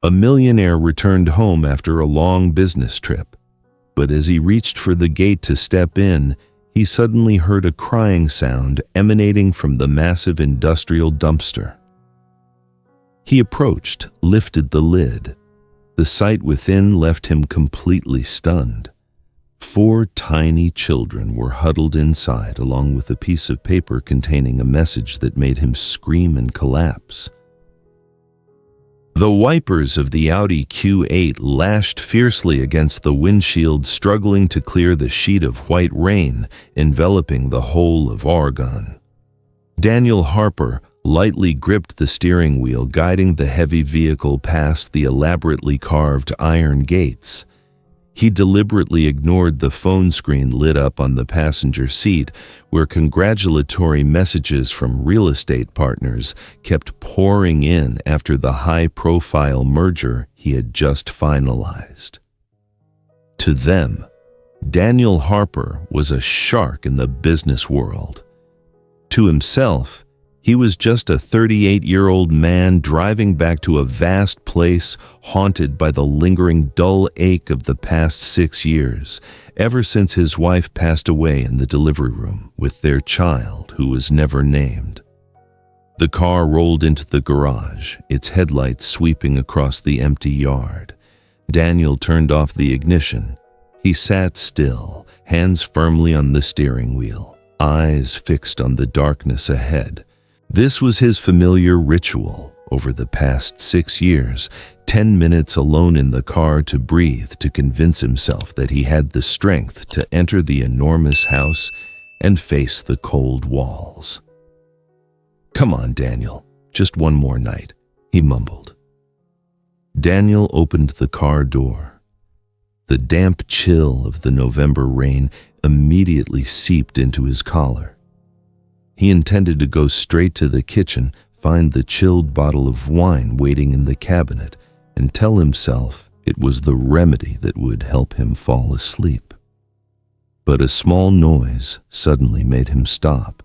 A millionaire returned home after a long business trip, but as he reached for the gate to step in, he suddenly heard a crying sound emanating from the massive industrial dumpster. He approached, lifted the lid. The sight within left him completely stunned. 4 tiny children were huddled inside, along with a piece of paper containing a message that made him scream and collapse. The wipers of the Audi Q8 lashed fiercely against the windshield, struggling to clear the sheet of white rain enveloping the whole of Oregon. Daniel Harper lightly gripped the steering wheel, guiding the heavy vehicle past the elaborately carved iron gates. He deliberately ignored the phone screen lit up on the passenger seat, where congratulatory messages from real estate partners kept pouring in after the high-profile merger he had just finalized. To them, Daniel Harper was a shark in the business world. To himself, he was just a 38-year-old man driving back to a vast place haunted by the lingering dull ache of the past 6 years, ever since his wife passed away in the delivery room with their child who was never named. The car rolled into the garage, its headlights sweeping across the empty yard. Daniel turned off the ignition. He sat still, hands firmly on the steering wheel, eyes fixed on the darkness ahead. This was his familiar ritual over the past 6 years, 10 minutes alone in the car to breathe, to convince himself that he had the strength to enter the enormous house and face the cold walls. "Come on, Daniel, just one more night," he mumbled. Daniel opened the car door. The damp chill of the November rain immediately seeped into his collar. He intended to go straight to the kitchen, find the chilled bottle of wine waiting in the cabinet, and tell himself it was the remedy that would help him fall asleep. But a small noise suddenly made him stop.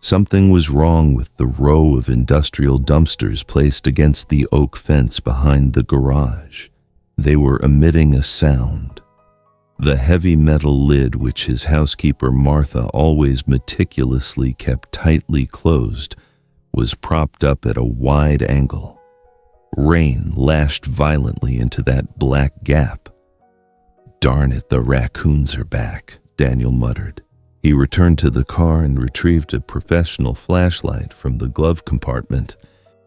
Something was wrong with the row of industrial dumpsters placed against the oak fence behind the garage. They were emitting a sound. The heavy metal lid, which his housekeeper Martha always meticulously kept tightly closed, was propped up at a wide angle. Rain lashed violently into that black gap. "Darn it, the raccoons are back," Daniel muttered. He returned to the car and retrieved a professional flashlight from the glove compartment.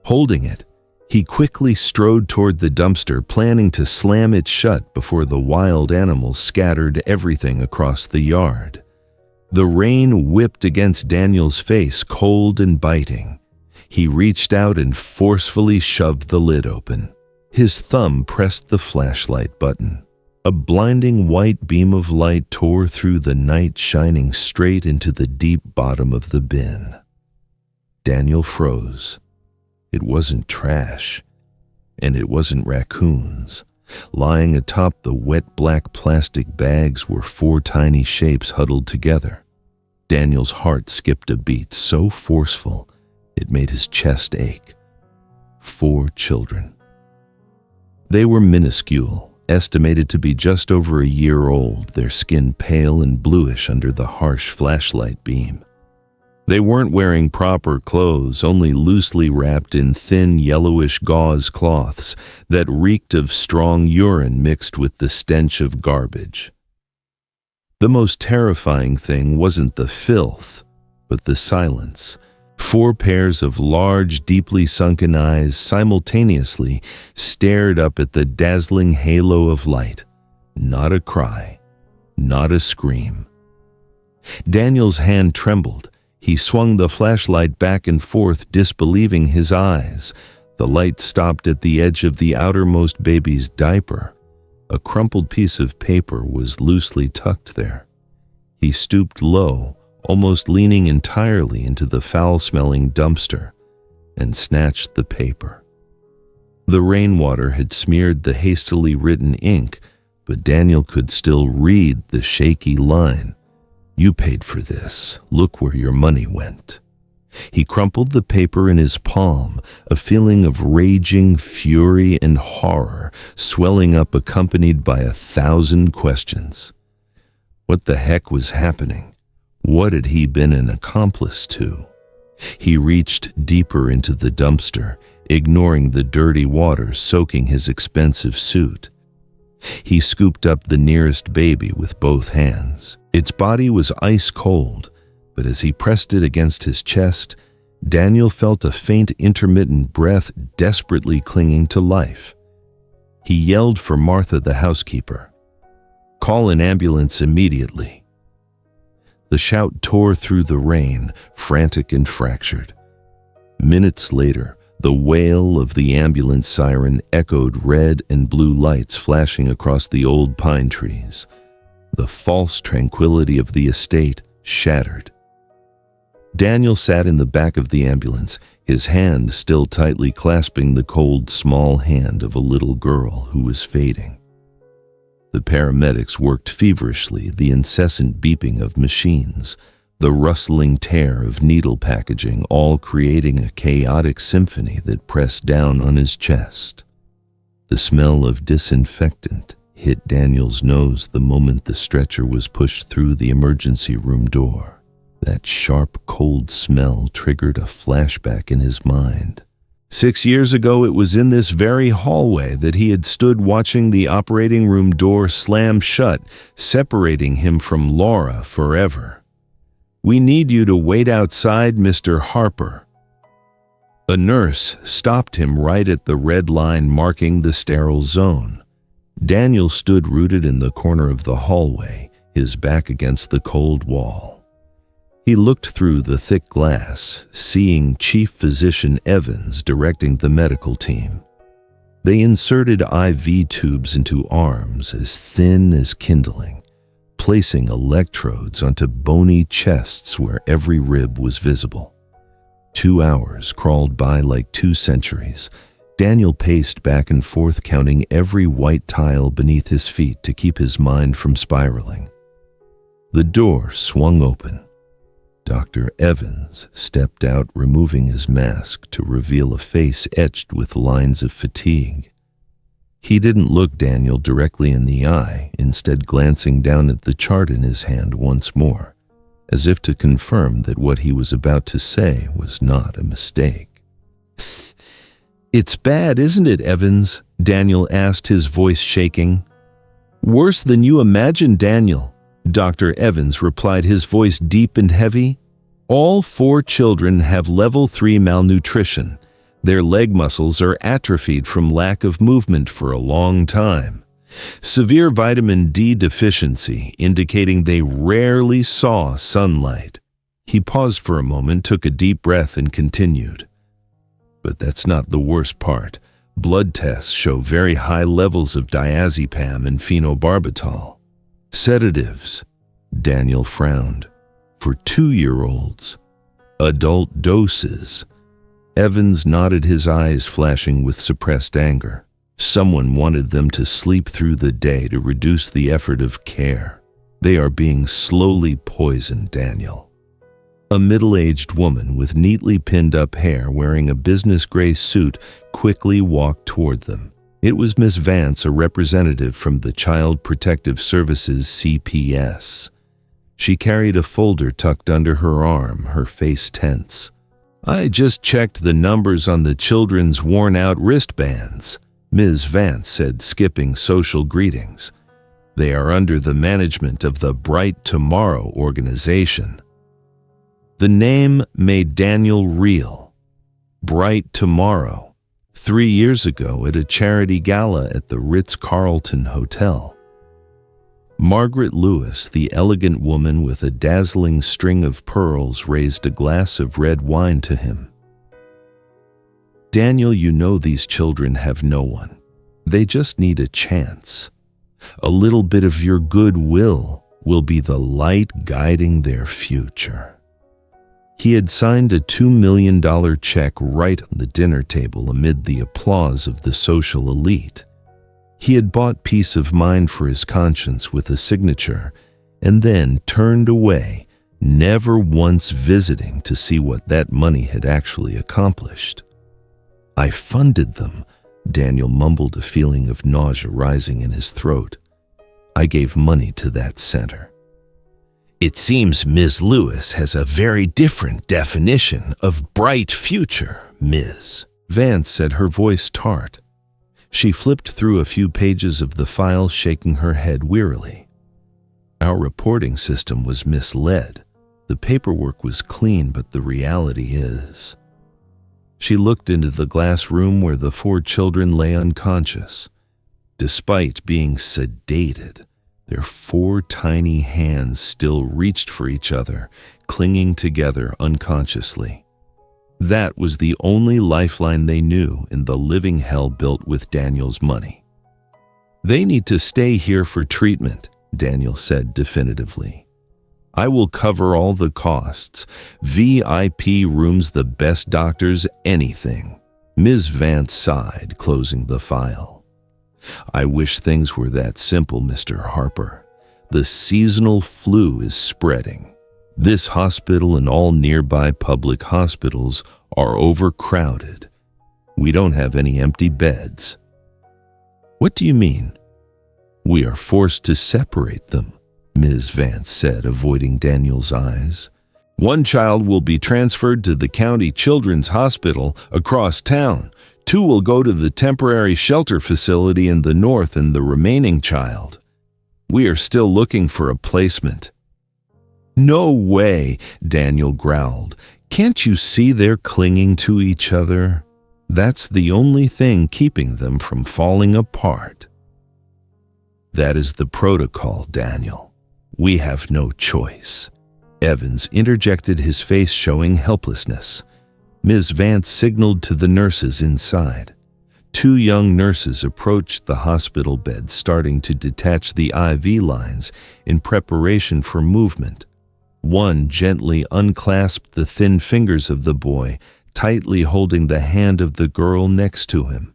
Holding it, he quickly strode toward the dumpster, planning to slam it shut before the wild animals scattered everything across the yard. The rain whipped against Daniel's face, cold and biting. He reached out and forcefully shoved the lid open. His thumb pressed the flashlight button. A blinding white beam of light tore through the night, shining straight into the deep bottom of the bin. Daniel froze. It wasn't trash, and it wasn't raccoons. Lying atop the wet black plastic bags were 4 tiny shapes huddled together. Daniel's heart skipped a beat, so forceful it made his chest ache. 4 children. They were minuscule, estimated to be just over a year old, their skin pale and bluish under the harsh flashlight beam. They weren't wearing proper clothes, only loosely wrapped in thin yellowish gauze cloths that reeked of strong urine mixed with the stench of garbage. The most terrifying thing wasn't the filth, but the silence. 4 pairs of large, deeply sunken eyes simultaneously stared up at the dazzling halo of light. Not a cry, not a scream. Daniel's hand trembled. He swung the flashlight back and forth, disbelieving his eyes. The light stopped at the edge of the outermost baby's diaper. A crumpled piece of paper was loosely tucked there. He stooped low, almost leaning entirely into the foul-smelling dumpster, and snatched the paper. The rainwater had smeared the hastily written ink, but Daniel could still read the shaky line. "You paid for this. Look where your money went." He crumpled the paper in his palm, a feeling of raging fury and horror swelling up, accompanied by 1,000 questions. What the heck was happening? What had he been an accomplice to? He reached deeper into the dumpster, ignoring the dirty water soaking his expensive suit. He scooped up the nearest baby with both hands. Its body was ice cold, but as he pressed it against his chest, Daniel felt a faint, intermittent breath desperately clinging to life. He yelled for Martha, the housekeeper. "Call an ambulance immediately." The shout tore through the rain, frantic and fractured. Minutes later, the wail of the ambulance siren echoed, red and blue lights flashing across the old pine trees. The false tranquility of the estate shattered. Daniel sat in the back of the ambulance, his hand still tightly clasping the cold, small hand of a little girl who was fading. The paramedics worked feverishly, the incessant beeping of machines, the rustling tear of needle packaging, all creating a chaotic symphony that pressed down on his chest. The smell of disinfectant hit Daniel's nose the moment the stretcher was pushed through the emergency room door. That sharp, cold smell triggered a flashback in his mind. 6 years ago, it was in this very hallway that he had stood watching the operating room door slam shut, separating him from Laura forever. "We need you to wait outside, Mr. Harper." A nurse stopped him right at the red line marking the sterile zone. Daniel stood rooted in the corner of the hallway, his back against the cold wall. He looked through the thick glass, seeing Chief Physician Evans directing the medical team. They inserted IV tubes into arms as thin as kindling, placing electrodes onto bony chests where every rib was visible. 2 hours crawled by like 2 centuries. Daniel paced back and forth, counting every white tile beneath his feet to keep his mind from spiraling. The door swung open. Dr. Evans stepped out, removing his mask to reveal a face etched with lines of fatigue. He didn't look Daniel directly in the eye, instead glancing down at the chart in his hand once more, as if to confirm that what he was about to say was not a mistake. "It's bad, isn't it, Evans?" Daniel asked, his voice shaking. "Worse than you imagine, Daniel," Dr. Evans replied, his voice deep and heavy. "All 4 children have level 3 malnutrition. Their leg muscles are atrophied from lack of movement for a long time. Severe vitamin D deficiency, indicating they rarely saw sunlight." He paused for a moment, took a deep breath, and continued. "But that's not the worst part. Blood tests show very high levels of diazepam and phenobarbital. Sedatives." Daniel frowned. "For 2-year-olds. Adult doses." Evans nodded, his eyes flashing with suppressed anger. Someone wanted them to sleep through the day to reduce the effort of care. They are being slowly poisoned, Daniel. A middle-aged woman with neatly pinned-up hair, wearing a business gray suit, quickly walked toward them. It was Miss Vance, a representative from the Child Protective Services CPS. She carried a folder tucked under her arm, her face tense. "I just checked the numbers on the children's worn-out wristbands," Ms. Vance said, skipping social greetings. "They are under the management of the Bright Tomorrow organization." The name made Daniel reel. Bright Tomorrow. 3 years ago at a charity gala at the Ritz-Carlton Hotel. Margaret Lewis, the elegant woman with a dazzling string of pearls, raised a glass of red wine to him. "Daniel, you know these children have no one. They just need a chance. A little bit of your goodwill will be the light guiding their future." He had signed a $2 million check right on the dinner table amid the applause of the social elite. He had bought peace of mind for his conscience with a signature, and then turned away, never once visiting to see what that money had actually accomplished. "I funded them," Daniel mumbled, a feeling of nausea rising in his throat. "I gave money to that center." "It seems Ms. Lewis has a very different definition of bright future, Ms." Vance said, her voice tart. She flipped through a few pages of the file, shaking her head wearily. "Our reporting system was misled. The paperwork was clean, but the reality is..." She looked into the glass room where the 4 children lay unconscious. Despite being sedated, their 4 tiny hands still reached for each other, clinging together unconsciously. That was the only lifeline they knew in the living hell built with Daniel's money. "They need to stay here for treatment," Daniel said definitively. "I will cover all the costs. VIP rooms, the best doctors, anything." Ms. Vance sighed, closing the file. "I wish things were that simple, Mr. Harper. The seasonal flu is spreading. This hospital and all nearby public hospitals are overcrowded. We don't have any empty beds." "What do you mean?" "We are forced to separate them," Ms. Vance said, avoiding Daniel's eyes. "One child will be transferred to the county children's hospital across town. 2 will go to the temporary shelter facility in the north, and the remaining child. We are still looking for a placement." "No way," Daniel growled. "Can't you see they're clinging to each other? That's the only thing keeping them from falling apart." "That is the protocol, Daniel. We have no choice." Evans interjected, his face showing helplessness. Ms. Vance signaled to the nurses inside. 2 young nurses approached the hospital bed, starting to detach the IV lines in preparation for movement. One gently unclasped the thin fingers of the boy, tightly holding the hand of the girl next to him.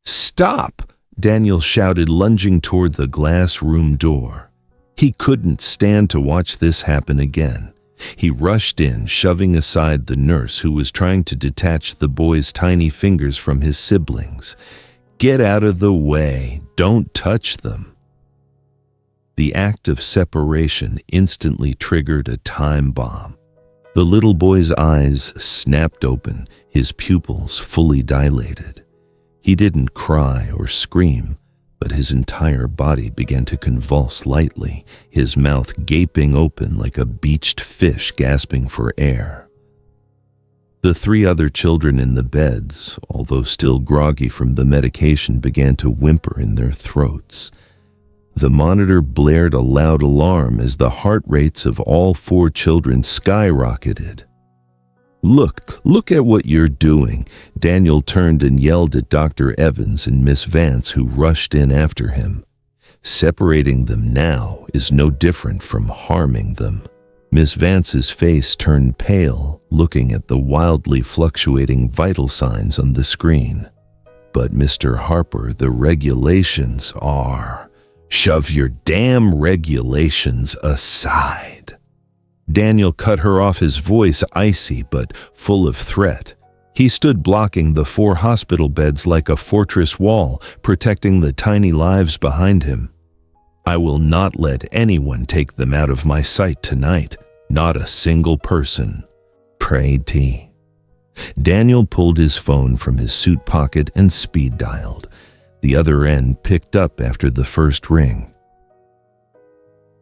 "Stop!" Daniel shouted, lunging toward the glass room door. He couldn't stand to watch this happen again. He rushed in, shoving aside the nurse who was trying to detach the boy's tiny fingers from his siblings. "Get out of the way. Don't touch them." The act of separation instantly triggered a time bomb. The little boy's eyes snapped open, his pupils fully dilated. He didn't cry or scream, but his entire body began to convulse lightly, his mouth gaping open like a beached fish gasping for air. The 3 other children in the beds, although still groggy from the medication, began to whimper in their throats. The monitor blared a loud alarm as the heart rates of all 4 children skyrocketed. Look at what you're doing." Daniel turned and yelled at Dr. Evans and Miss Vance, who rushed in after him. "Separating them now is no different from harming them." Miss Vance's face turned pale, looking at the wildly fluctuating vital signs on the screen. "But Mr. Harper, the regulations are..." "Shove your damn regulations aside." Daniel cut her off, his voice icy but full of threat. He stood blocking the 4 hospital beds like a fortress wall, protecting the tiny lives behind him. "I will not let anyone take them out of my sight tonight. Not a single person. Pray T." Daniel pulled his phone from his suit pocket and speed dialed. The other end picked up after the first ring.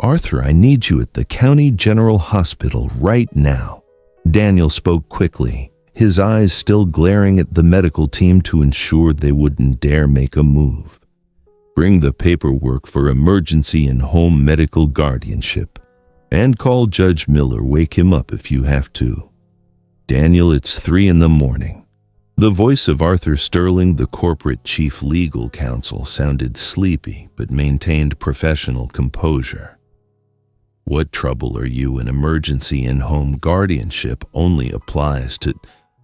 "Arthur, I need you at the County General Hospital right now." Daniel spoke quickly, his eyes still glaring at the medical team to ensure they wouldn't dare make a move. "Bring the paperwork for emergency and home medical guardianship. And call Judge Miller, wake him up if you have to." "Daniel, it's 3 in the morning." The voice of Arthur Sterling, the corporate chief legal counsel, sounded sleepy but maintained professional composure. "What trouble are you? An emergency in-home guardianship only applies to..."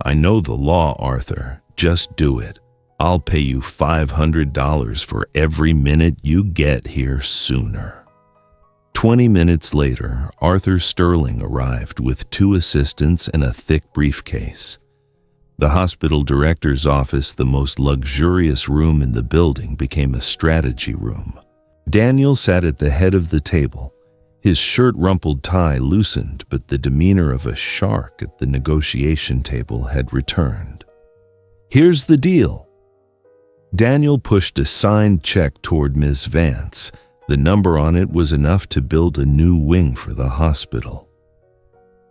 "I know the law, Arthur. Just do it. I'll pay you $500 for every minute you get here sooner." 20 minutes later, Arthur Sterling arrived with 2 assistants and a thick briefcase. The hospital director's office, the most luxurious room in the building, became a strategy room. Daniel sat at the head of the table. His shirt-rumpled tie loosened, but the demeanor of a shark at the negotiation table had returned. "Here's the deal." Daniel pushed a signed check toward Ms. Vance. The number on it was enough to build a new wing for the hospital.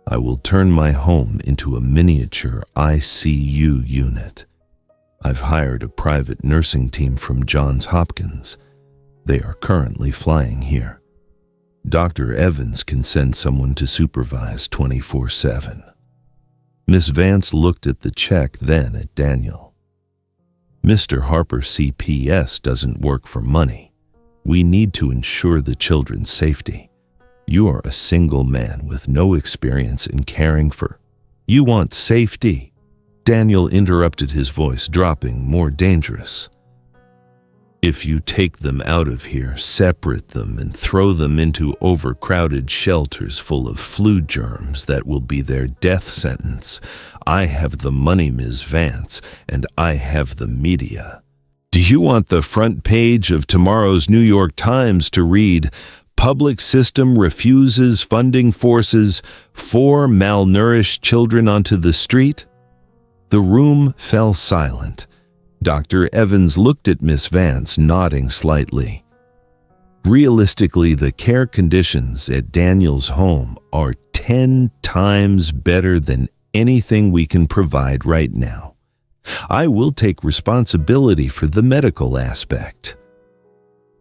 "I will turn my home into a miniature ICU unit. I've hired a private nursing team from Johns Hopkins. They are currently flying here. Dr. Evans can send someone to supervise 24/7. Miss Vance looked at the check, then at Daniel. "Mr. Harper, CPS doesn't work for money. We need to ensure the children's safety. You are a single man with no experience in caring for—" "You want safety?" Daniel interrupted, his voice dropping, more dangerous. "If you take them out of here, separate them, and throw them into overcrowded shelters full of flu germs, that will be their death sentence. I have the money, Ms. Vance, and I have the media. Do you want the front page of tomorrow's New York Times to read, 'Public system refuses funding forces 4 malnourished children onto the street'?" The room fell silent. Dr. Evans looked at Miss Vance, nodding slightly. "Realistically, the care conditions at Daniel's home are 10 times better than anything we can provide right now. I will take responsibility for the medical aspect."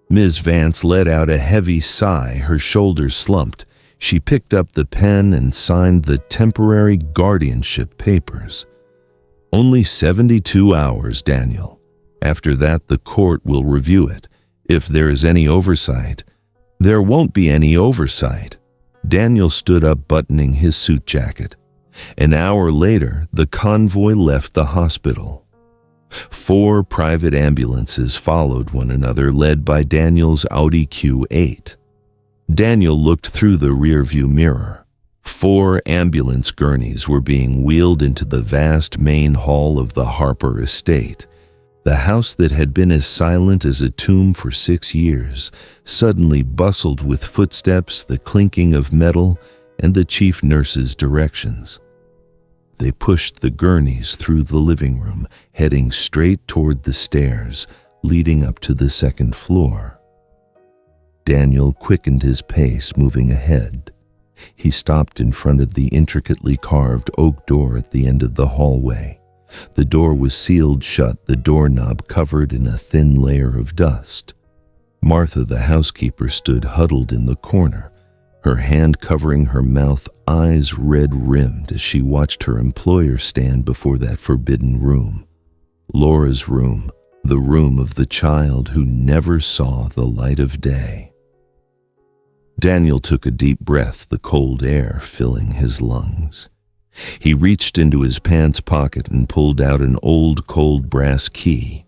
Ms. Vance let out a heavy sigh, her shoulders slumped. She picked up the pen and signed the temporary guardianship papers. "Only 72 hours, Daniel. After that, the court will review it. If there is any oversight—" "There won't be any oversight." Daniel stood up, buttoning his suit jacket. An hour later, the convoy left the hospital. 4 private ambulances followed one another, led by Daniel's Audi Q8. Daniel looked through the rearview mirror. 4 ambulance gurneys were being wheeled into the vast main hall of the Harper estate. The house that had been as silent as a tomb for 6 years suddenly bustled with footsteps, the clinking of metal, and the chief nurse's directions. They pushed the gurneys through the living room, heading straight toward the stairs leading up to the 2nd floor. Daniel quickened his pace, moving ahead. He stopped in front of the intricately carved oak door at the end of the hallway. The door was sealed shut, the doorknob covered in a thin layer of dust. Martha, the housekeeper, stood huddled in the corner, her hand covering her mouth, eyes red-rimmed as she watched her employer stand before that forbidden room. Laura's room, the room of the child who never saw the light of day. Daniel took a deep breath, the cold air filling his lungs. He reached into his pants pocket and pulled out an old, cold brass key.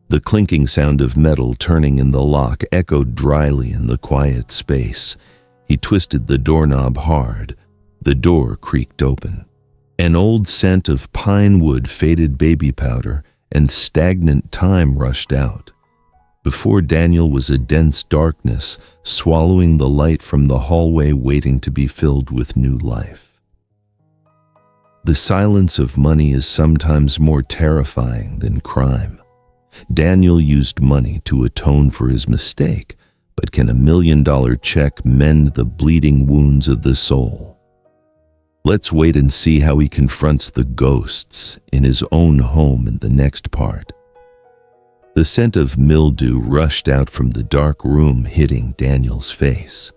The clinking sound of metal turning in the lock echoed dryly in the quiet space. He twisted the doorknob hard. The door creaked open. An old scent of pine wood, faded baby powder, and stagnant time rushed out. Before Daniel was a dense darkness, swallowing the light from the hallway, waiting to be filled with new life. The silence of money is sometimes more terrifying than crime. Daniel used money to atone for his mistake, but can a $1 million check mend the bleeding wounds of the soul? Let's wait and see how he confronts the ghosts in his own home in the next part. The scent of mildew rushed out from the dark room, hitting Daniel's face.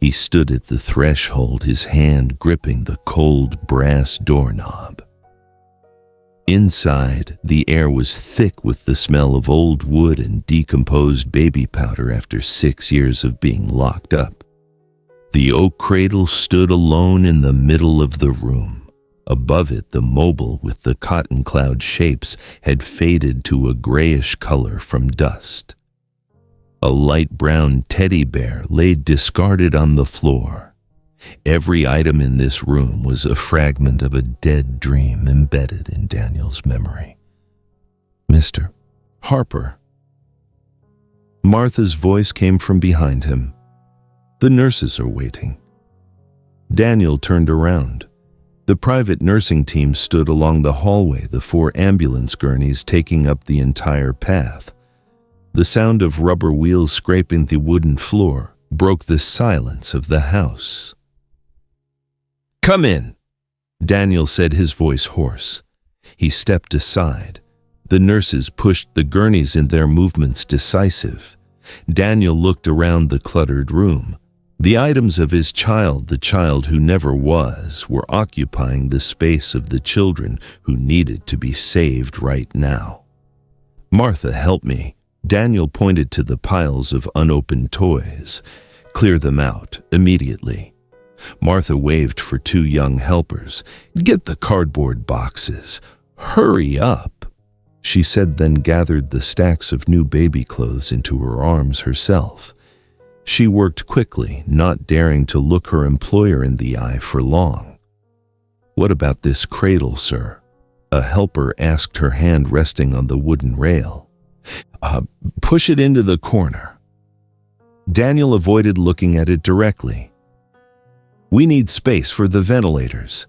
He stood at the threshold, his hand gripping the cold brass doorknob. Inside, the air was thick with the smell of old wood and decomposed baby powder after 6 years of being locked up. The oak cradle stood alone in the middle of the room. Above it, the mobile with the cotton cloud shapes had faded to a grayish color from dust. A light brown teddy bear lay discarded on the floor. Every item in this room was a fragment of a dead dream embedded in Daniel's memory. "Mr. Harper." Martha's voice came from behind him. "The nurses are waiting." Daniel turned around. The private nursing team stood along the hallway, the 4 ambulance gurneys taking up the entire path. The sound of rubber wheels scraping the wooden floor broke the silence of the house. "Come in," Daniel said, his voice hoarse. He stepped aside. The nurses pushed the gurneys in, their movements decisive. Daniel looked around the cluttered room. The items of his child, the child who never was, were occupying the space of the children who needed to be saved right now. "Martha, help me." Daniel pointed to the piles of unopened toys. "Clear them out, immediately." Martha waved for 2 young helpers. "Get the cardboard boxes. Hurry up," she said, then gathered the stacks of new baby clothes into her arms herself. She worked quickly, not daring to look her employer in the eye for long. "What about this cradle, sir?" A helper asked, her hand resting on the wooden rail. Push it into the corner." Daniel avoided looking at it directly. "We need space for the ventilators."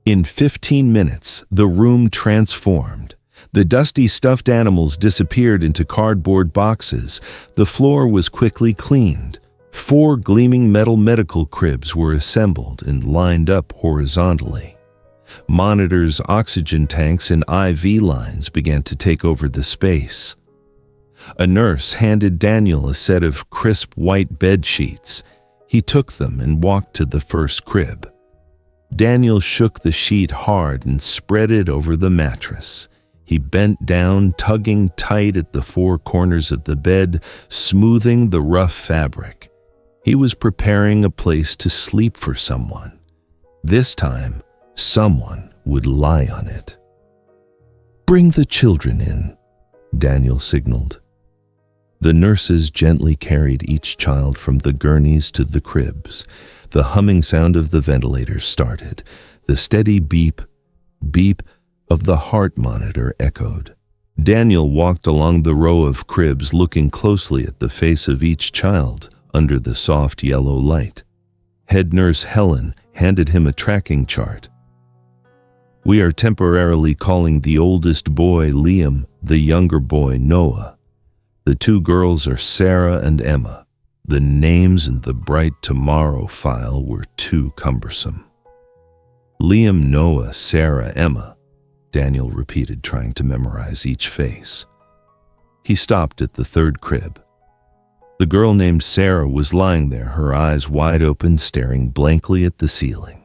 In 15 minutes, the room transformed. The dusty stuffed animals disappeared into cardboard boxes. The floor was quickly cleaned. 4 gleaming metal medical cribs were assembled and lined up horizontally. Monitors, oxygen tanks, and IV lines began to take over the space. A nurse handed Daniel a set of crisp white bed sheets. He took them and walked to the first crib. Daniel shook the sheet hard and spread it over the mattress. He bent down, tugging tight at the 4 corners of the bed, smoothing the rough fabric. He was preparing a place to sleep for someone. This time, someone would lie on it. "Bring the children in," Daniel signaled. The nurses gently carried each child from the gurneys to the cribs. The humming sound of the ventilators started. The steady beep, beep of the heart monitor echoed. Daniel walked along the row of cribs, looking closely at the face of each child under the soft yellow light. Head nurse Helen handed him a tracking chart. "We are temporarily calling the oldest boy Liam, the younger boy Noah. The 2 girls are Sarah and Emma. The names in the Bright Tomorrow file were too cumbersome." "Liam, Noah, Sarah, Emma," Daniel repeated, trying to memorize each face. He stopped at the 3rd crib. The girl named Sarah was lying there, her eyes wide open, staring blankly at the ceiling.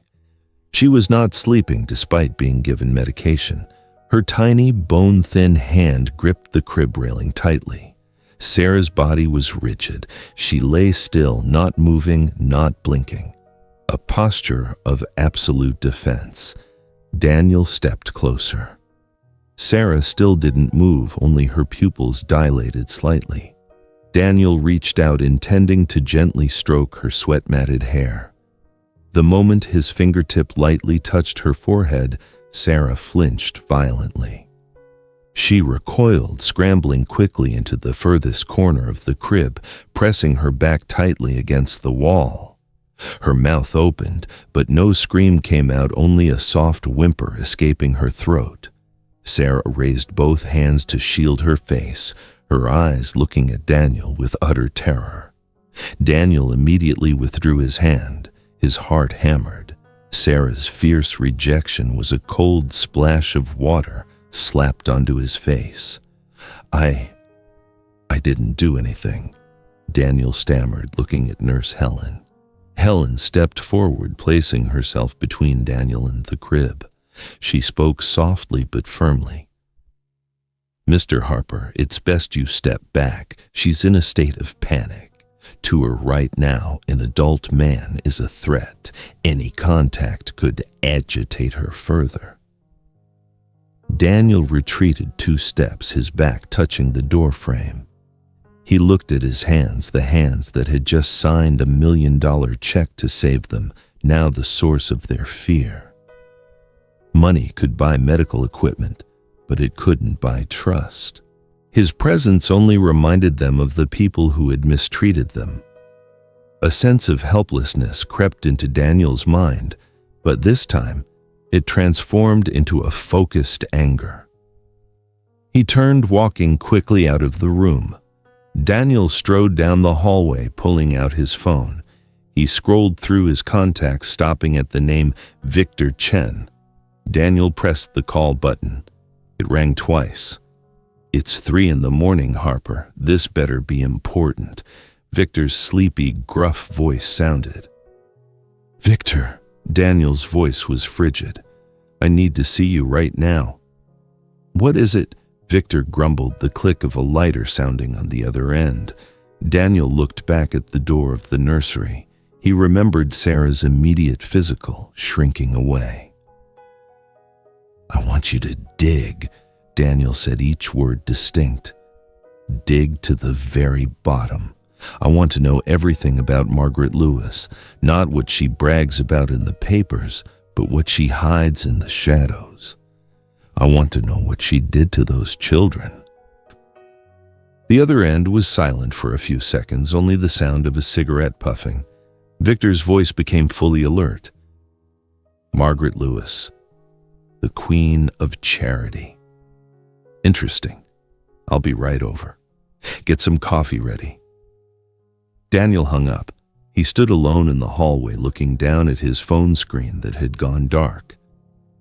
She was not sleeping despite being given medication. Her tiny, bone-thin hand gripped the crib railing tightly. Sarah's body was rigid. She lay still, not moving, not blinking. A posture of absolute defense. Daniel stepped closer. Sarah still didn't move, only her pupils dilated slightly. Daniel reached out, intending to gently stroke her sweat-matted hair. The moment his fingertip lightly touched her forehead, Sarah flinched violently. She recoiled, scrambling quickly into the furthest corner of the crib, pressing her back tightly against the wall. Her mouth opened, but no scream came out, only a soft whimper escaping her throat. Sarah raised both hands to shield her face, her eyes looking at Daniel with utter terror. Daniel immediately withdrew his hand, his heart hammered. Sarah's fierce rejection was a cold splash of water slapped onto his face. I didn't do anything," Daniel stammered, looking at Nurse Helen. Helen stepped forward, placing herself between Daniel and the crib. She spoke softly but firmly. "Mr. Harper, it's best you step back. She's in a state of panic. To her right now, an adult man is a threat. Any contact could agitate her further." Daniel retreated 2 steps, his back touching the door frame. He looked at his hands, the hands that had just signed $1 million check to save them, now the source of their fear. Money could buy medical equipment, but it couldn't buy trust. His presence only reminded them of the people who had mistreated them. A sense of helplessness crept into Daniel's mind, but this time it transformed into a focused anger. He turned, walking quickly out of the room. Daniel strode down the hallway, pulling out his phone. He scrolled through his contacts, stopping at the name Victor Chen. Daniel pressed the call button. It rang twice. "It's 3 a.m, Harper. This better be important." Victor's sleepy, gruff voice sounded. "Victor," Daniel's voice was frigid. "I need to see you right now." "What is it?" Victor grumbled, the click of a lighter sounding on the other end. Daniel looked back at the door of the nursery. He remembered Sarah's immediate physical shrinking away. "I want you to dig," Daniel said, each word distinct. "Dig to the very bottom. I want to know everything about Margaret Lewis, not what she brags about in the papers, but what she hides in the shadows. I want to know what she did to those children." The other end was silent for a few seconds, only the sound of a cigarette puffing. Victor's voice became fully alert. "Margaret Lewis, the Queen of Charity. Interesting. I'll be right over. Get some coffee ready." Daniel hung up. He stood alone in the hallway, looking down at his phone screen that had gone dark.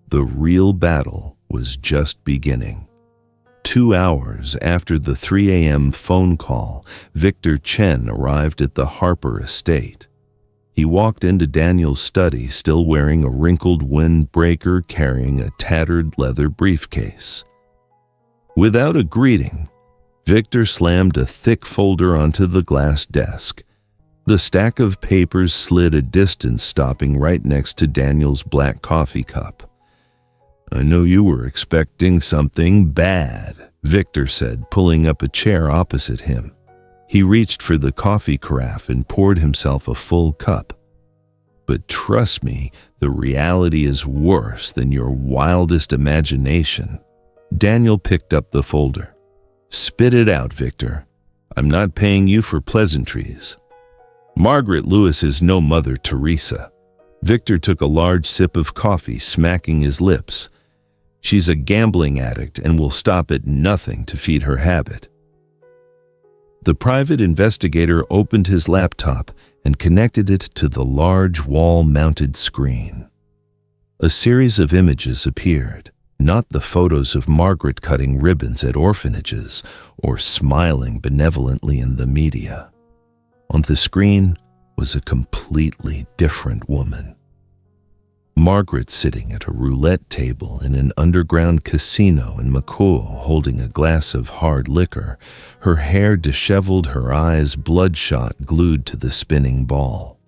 The real battle was just beginning. 2 hours after the 3 a.m. phone call, Victor Chen arrived at the Harper estate. He walked into Daniel's study, still wearing a wrinkled windbreaker, carrying a tattered leather briefcase. Without a greeting, Victor slammed a thick folder onto the glass desk. The stack of papers slid a distance, stopping right next to Daniel's black coffee cup. "I know you were expecting something bad," Victor said, pulling up a chair opposite him. He reached for the coffee carafe and poured himself a full cup. "But trust me, the reality is worse than your wildest imagination." Daniel picked up the folder. "Spit it out, Victor. I'm not paying you for pleasantries. Margaret Lewis is no Mother Teresa." Victor took a large sip of coffee, smacking his lips. "She's a gambling addict and will stop at nothing to feed her habit." The private investigator opened his laptop and connected it to the large wall-mounted screen. A series of images appeared. Not the photos of Margaret cutting ribbons at orphanages or smiling benevolently in the media. On the screen was a completely different woman. Margaret sitting at a roulette table in an underground casino in Macau, holding a glass of hard liquor, her hair disheveled, her eyes bloodshot, glued to the spinning ball.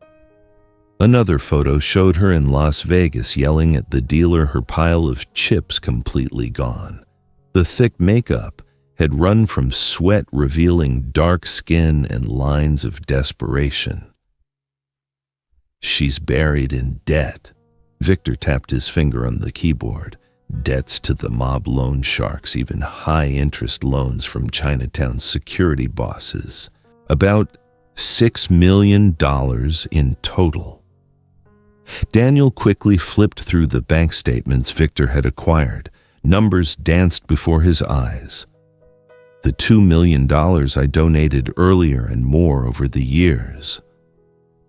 Another photo showed her in Las Vegas yelling at the dealer, her pile of chips completely gone. The thick makeup had run from sweat, revealing dark skin and lines of desperation. "She's buried in debt." Victor tapped his finger on the keyboard. "Debts to the mob loan sharks, even high-interest loans from Chinatown's security bosses. About $6 million in total." Daniel quickly flipped through the bank statements Victor had acquired. Numbers danced before his eyes. "The $2 million I donated earlier and more over the years."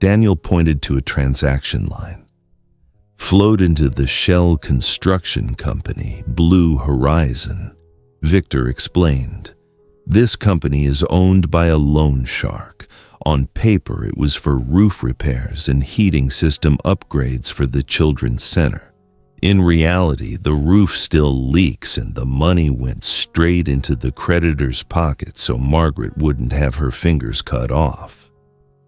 Daniel pointed to a transaction line. "Flowed into the Shell Construction Company, Blue Horizon." Victor explained. "This company is owned by a loan shark. On paper, it was for roof repairs and heating system upgrades for the children's center. In reality, the roof still leaks and the money went straight into the creditor's pocket so Margaret wouldn't have her fingers cut off."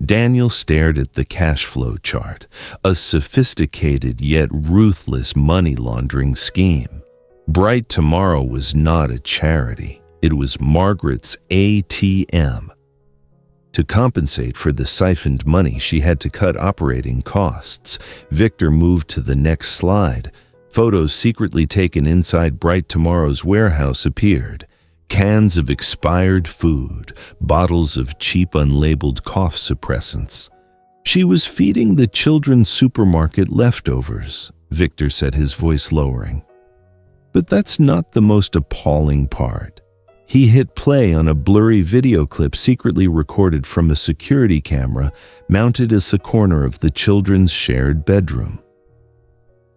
Daniel stared at the cash flow chart, a sophisticated yet ruthless money laundering scheme. Bright Tomorrow was not a charity. It was Margaret's ATM. To compensate for the siphoned money, she had to cut operating costs. Victor moved to the next slide. Photos secretly taken inside Bright Tomorrow's warehouse appeared. Cans of expired food, bottles of cheap unlabeled cough suppressants. She was feeding the children's supermarket leftovers, Victor said, his voice lowering. But that's not the most appalling part. He hit play on a blurry video clip secretly recorded from a security camera mounted as the corner of the children's shared bedroom.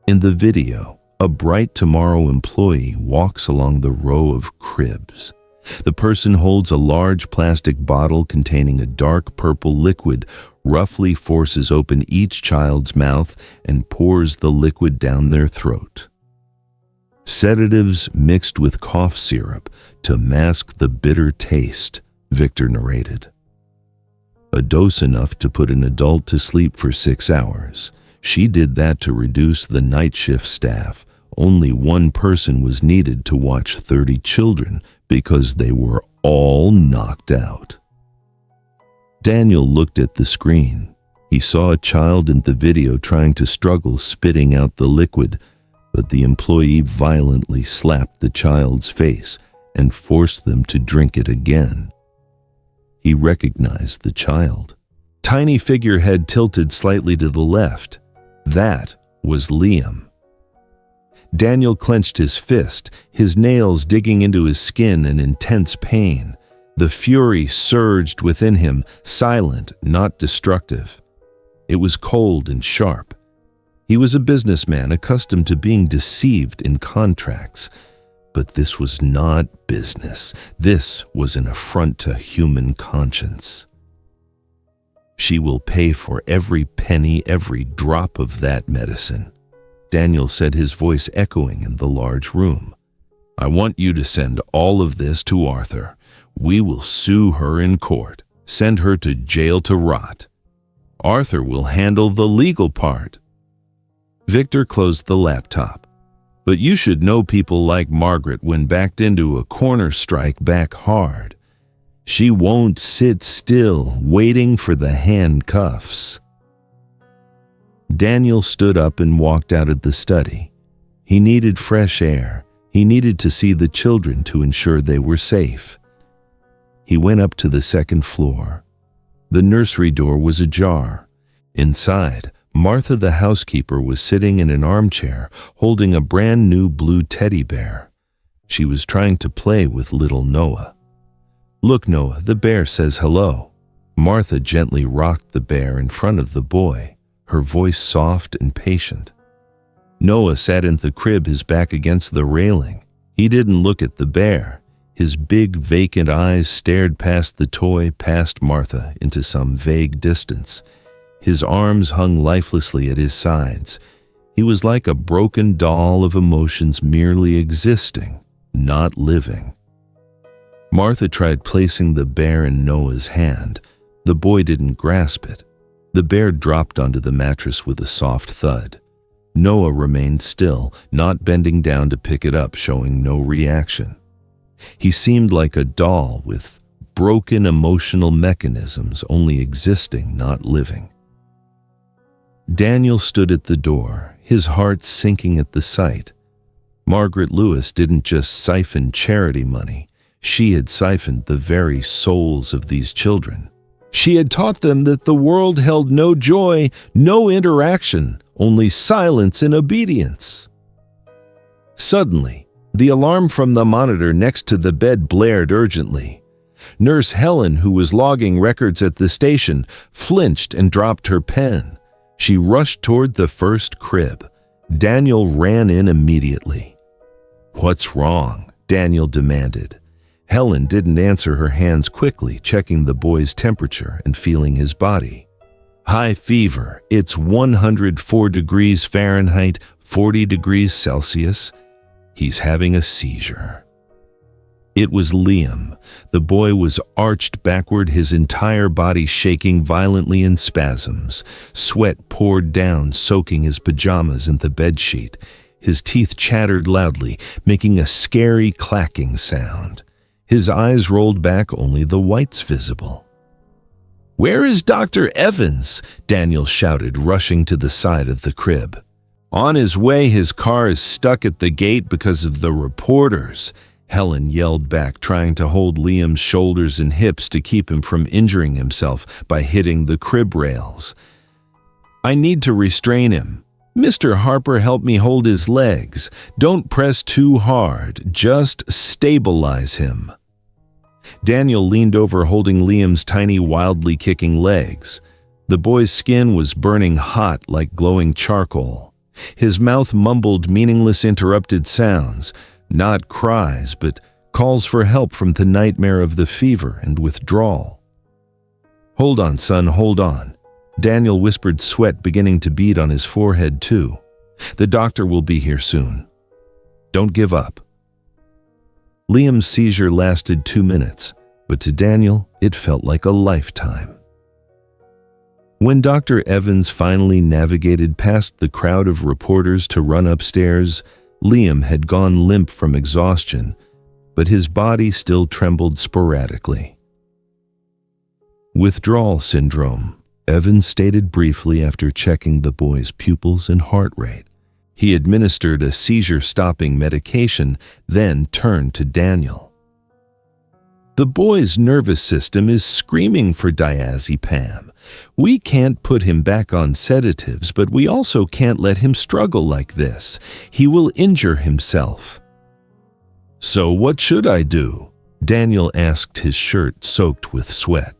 In the video, a Bright Tomorrow employee walks along the row of cribs. The person holds a large plastic bottle containing a dark purple liquid, roughly forces open each child's mouth and pours the liquid down their throat. Sedatives mixed with cough syrup to mask the bitter taste, Victor narrated. A dose enough to put an adult to sleep for 6 hours. She did that to reduce the night shift staff. Only one person was needed to watch 30 children because they were all knocked out. Daniel looked at the screen. He saw a child in the video trying to struggle spitting out the liquid, but the employee violently slapped the child's face and forced them to drink it again. He recognized the child. Tiny figurehead tilted slightly to the left. That was Liam. Daniel clenched his fist, his nails digging into his skin in intense pain. The fury surged within him, silent, not destructive. It was cold and sharp. He was a businessman accustomed to being deceived in contracts. But this was not business. This was an affront to human conscience. She will pay for every penny, every drop of that medicine, Daniel said, his voice echoing in the large room. I want you to send all of this to Arthur. We will sue her in court, send her to jail to rot. Arthur will handle the legal part. Victor closed the laptop. But you should know people like Margaret when backed into a corner strike back hard. She won't sit still, waiting for the handcuffs. Daniel stood up and walked out of the study. He needed fresh air. He needed to see the children to ensure they were safe. He went up to the second floor. The nursery door was ajar. Inside, Martha the housekeeper was sitting in an armchair, holding a brand new blue teddy bear. She was trying to play with little Noah. Look, Noah, the bear says hello. Martha gently rocked the bear in front of the boy, her voice soft and patient. Noah sat in the crib, his back against the railing. He didn't look at the bear. His big, vacant eyes stared past the toy, past Martha, into some vague distance. His arms hung lifelessly at his sides. He was like a broken doll of emotions merely existing, not living. Martha tried placing the bear in Noah's hand. The boy didn't grasp it. The bear dropped onto the mattress with a soft thud. Noah remained still, not bending down to pick it up, showing no reaction. He seemed like a doll with broken emotional mechanisms, only existing, not living. Daniel stood at the door, his heart sinking at the sight. Margaret Lewis didn't just siphon charity money. She had siphoned the very souls of these children. She had taught them that the world held no joy, no interaction, only silence and obedience. Suddenly, the alarm from the monitor next to the bed blared urgently. Nurse Helen, who was logging records at the station, flinched and dropped her pen. She rushed toward the first crib. Daniel ran in immediately. "What's wrong?" Daniel demanded. Helen didn't answer, her hands quickly checking the boy's temperature and feeling his body. "High fever. It's 104 degrees Fahrenheit, 40 degrees Celsius. He's having a seizure." It was Liam. The boy was arched backward, his entire body shaking violently in spasms. Sweat poured down, soaking his pajamas and the bedsheet. His teeth chattered loudly, making a scary clacking sound. His eyes rolled back, only the whites visible. "Where is Dr. Evans?" Daniel shouted, rushing to the side of the crib. "On his way, his car is stuck at the gate because of the reporters," Helen yelled back, trying to hold Liam's shoulders and hips to keep him from injuring himself by hitting the crib rails. "I need to restrain him. Mr. Harper, help me hold his legs. Don't press too hard, just stabilize him." Daniel leaned over, holding Liam's tiny, wildly kicking legs. The boy's skin was burning hot like glowing charcoal. His mouth mumbled meaningless interrupted sounds, not cries, but calls for help from the nightmare of the fever and withdrawal. "Hold on, son, hold on." Daniel whispered, sweat beginning to bead on his forehead too. "The doctor will be here soon. Don't give up." Liam's seizure lasted 2 minutes, but to Daniel, it felt like a lifetime. When Dr. Evans finally navigated past the crowd of reporters to run upstairs, Liam had gone limp from exhaustion, but his body still trembled sporadically. "Withdrawal syndrome," Evans stated briefly after checking the boy's pupils and heart rate. He administered a seizure-stopping medication, then turned to Daniel. "The boy's nervous system is screaming for diazepam. We can't put him back on sedatives, but we also can't let him struggle like this. He will injure himself." "So what should I do?" Daniel asked, his shirt soaked with sweat.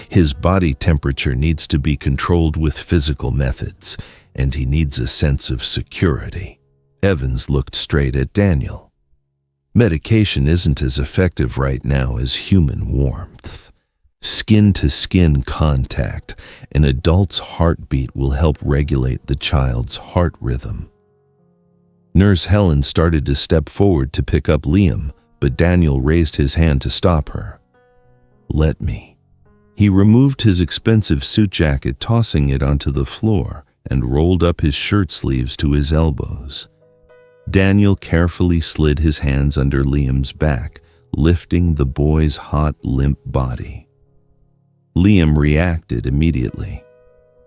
His body temperature needs to be controlled with physical methods, and he needs a sense of security. Evans looked straight at Daniel. "Medication isn't as effective right now as human warmth. Skin-to-skin contact, an adult's heartbeat will help regulate the child's heart rhythm." Nurse Helen started to step forward to pick up Liam, but Daniel raised his hand to stop her. "Let me." He removed his expensive suit jacket, tossing it onto the floor, and rolled up his shirt sleeves to his elbows. Daniel carefully slid his hands under Liam's back, lifting the boy's hot, limp body. Liam reacted immediately.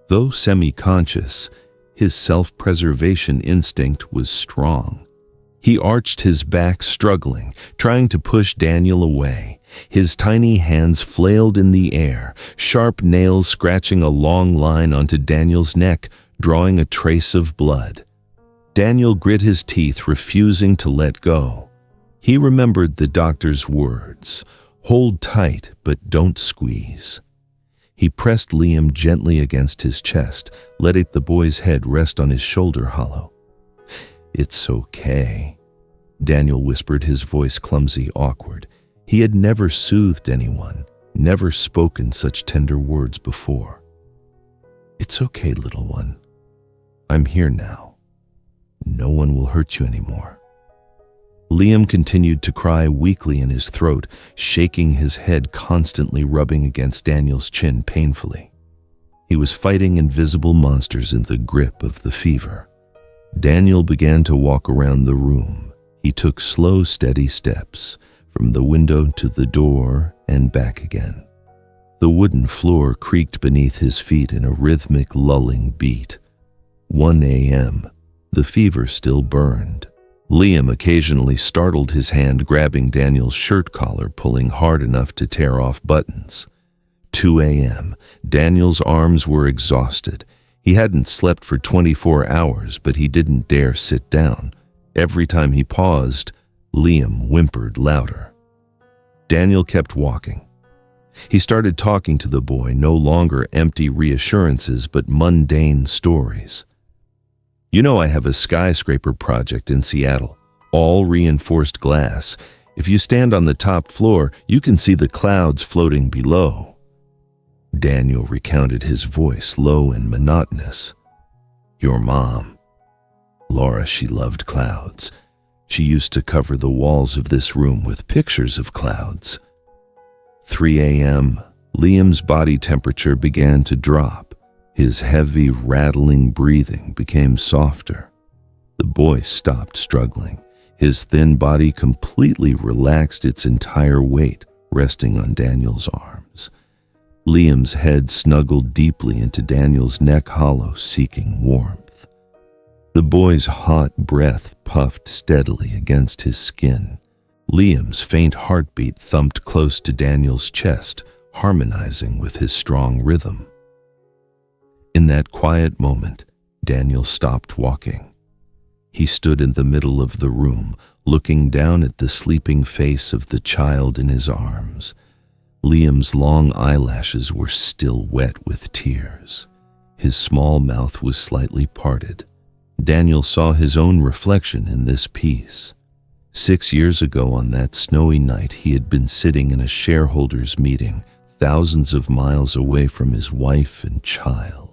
Though semi-conscious, his self-preservation instinct was strong. He arched his back, struggling, trying to push Daniel away. His tiny hands flailed in the air, sharp nails scratching a long line onto Daniel's neck, drawing a trace of blood. Daniel grit his teeth, refusing to let go. He remembered the doctor's words, "Hold tight, but don't squeeze." He pressed Liam gently against his chest, letting the boy's head rest on his shoulder hollow. "It's okay," Daniel whispered, his voice clumsy, awkward. He had never soothed anyone, never spoken such tender words before. "It's okay, little one. I'm here now. No one will hurt you anymore." Liam continued to cry weakly in his throat, shaking his head, constantly rubbing against Daniel's chin painfully. He was fighting invisible monsters in the grip of the fever. Daniel began to walk around the room. He took slow, steady steps, from the window to the door and back again. The wooden floor creaked beneath his feet in a rhythmic, lulling beat. 1 a.m. The fever still burned. Liam occasionally startled his hand, grabbing Daniel's shirt collar, pulling hard enough to tear off buttons. 2 a.m. Daniel's arms were exhausted. He hadn't slept for 24 hours, but he didn't dare sit down. Every time he paused, Liam whimpered louder. Daniel kept walking. He started talking to the boy, no longer empty reassurances, but mundane stories. "You know, I have a skyscraper project in Seattle, all reinforced glass. If you stand on the top floor, you can see the clouds floating below." Daniel recounted, his voice low and monotonous. "Your mom, Laura, she loved clouds. She used to cover the walls of this room with pictures of clouds." 3 a.m. Liam's body temperature began to drop. His heavy, rattling breathing became softer. The boy stopped struggling. His thin body completely relaxed, its entire weight resting on Daniel's arms. Liam's head snuggled deeply into Daniel's neck hollow, seeking warmth. The boy's hot breath puffed steadily against his skin. Liam's faint heartbeat thumped close to Daniel's chest, harmonizing with his strong rhythm. In that quiet moment, Daniel stopped walking. He stood in the middle of the room, looking down at the sleeping face of the child in his arms. Liam's long eyelashes were still wet with tears. His small mouth was slightly parted. Daniel saw his own reflection in this piece. 6 years ago on that snowy night, he had been sitting in a shareholders' meeting, thousands of miles away from his wife and child.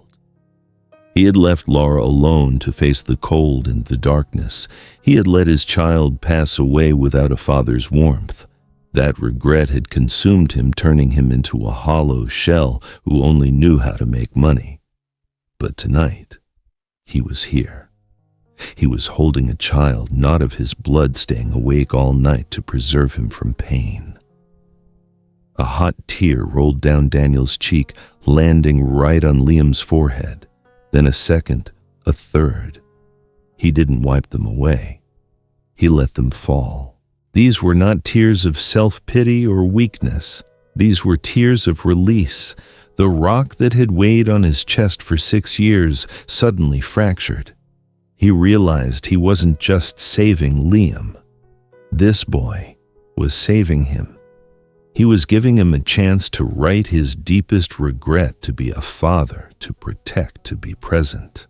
He had left Laura alone to face the cold and the darkness. He had let his child pass away without a father's warmth. That regret had consumed him, turning him into a hollow shell who only knew how to make money. But tonight, he was here. He was holding a child, not of his blood, staying awake all night to preserve him from pain. A hot tear rolled down Daniel's cheek, landing right on Liam's forehead. Then a second, a third. He didn't wipe them away. He let them fall. These were not tears of self-pity or weakness. These were tears of release. The rock that had weighed on his chest for 6 years suddenly fractured. He realized he wasn't just saving Liam. This boy was saving him. He was giving him a chance to right his deepest regret, to be a father, to protect, to be present.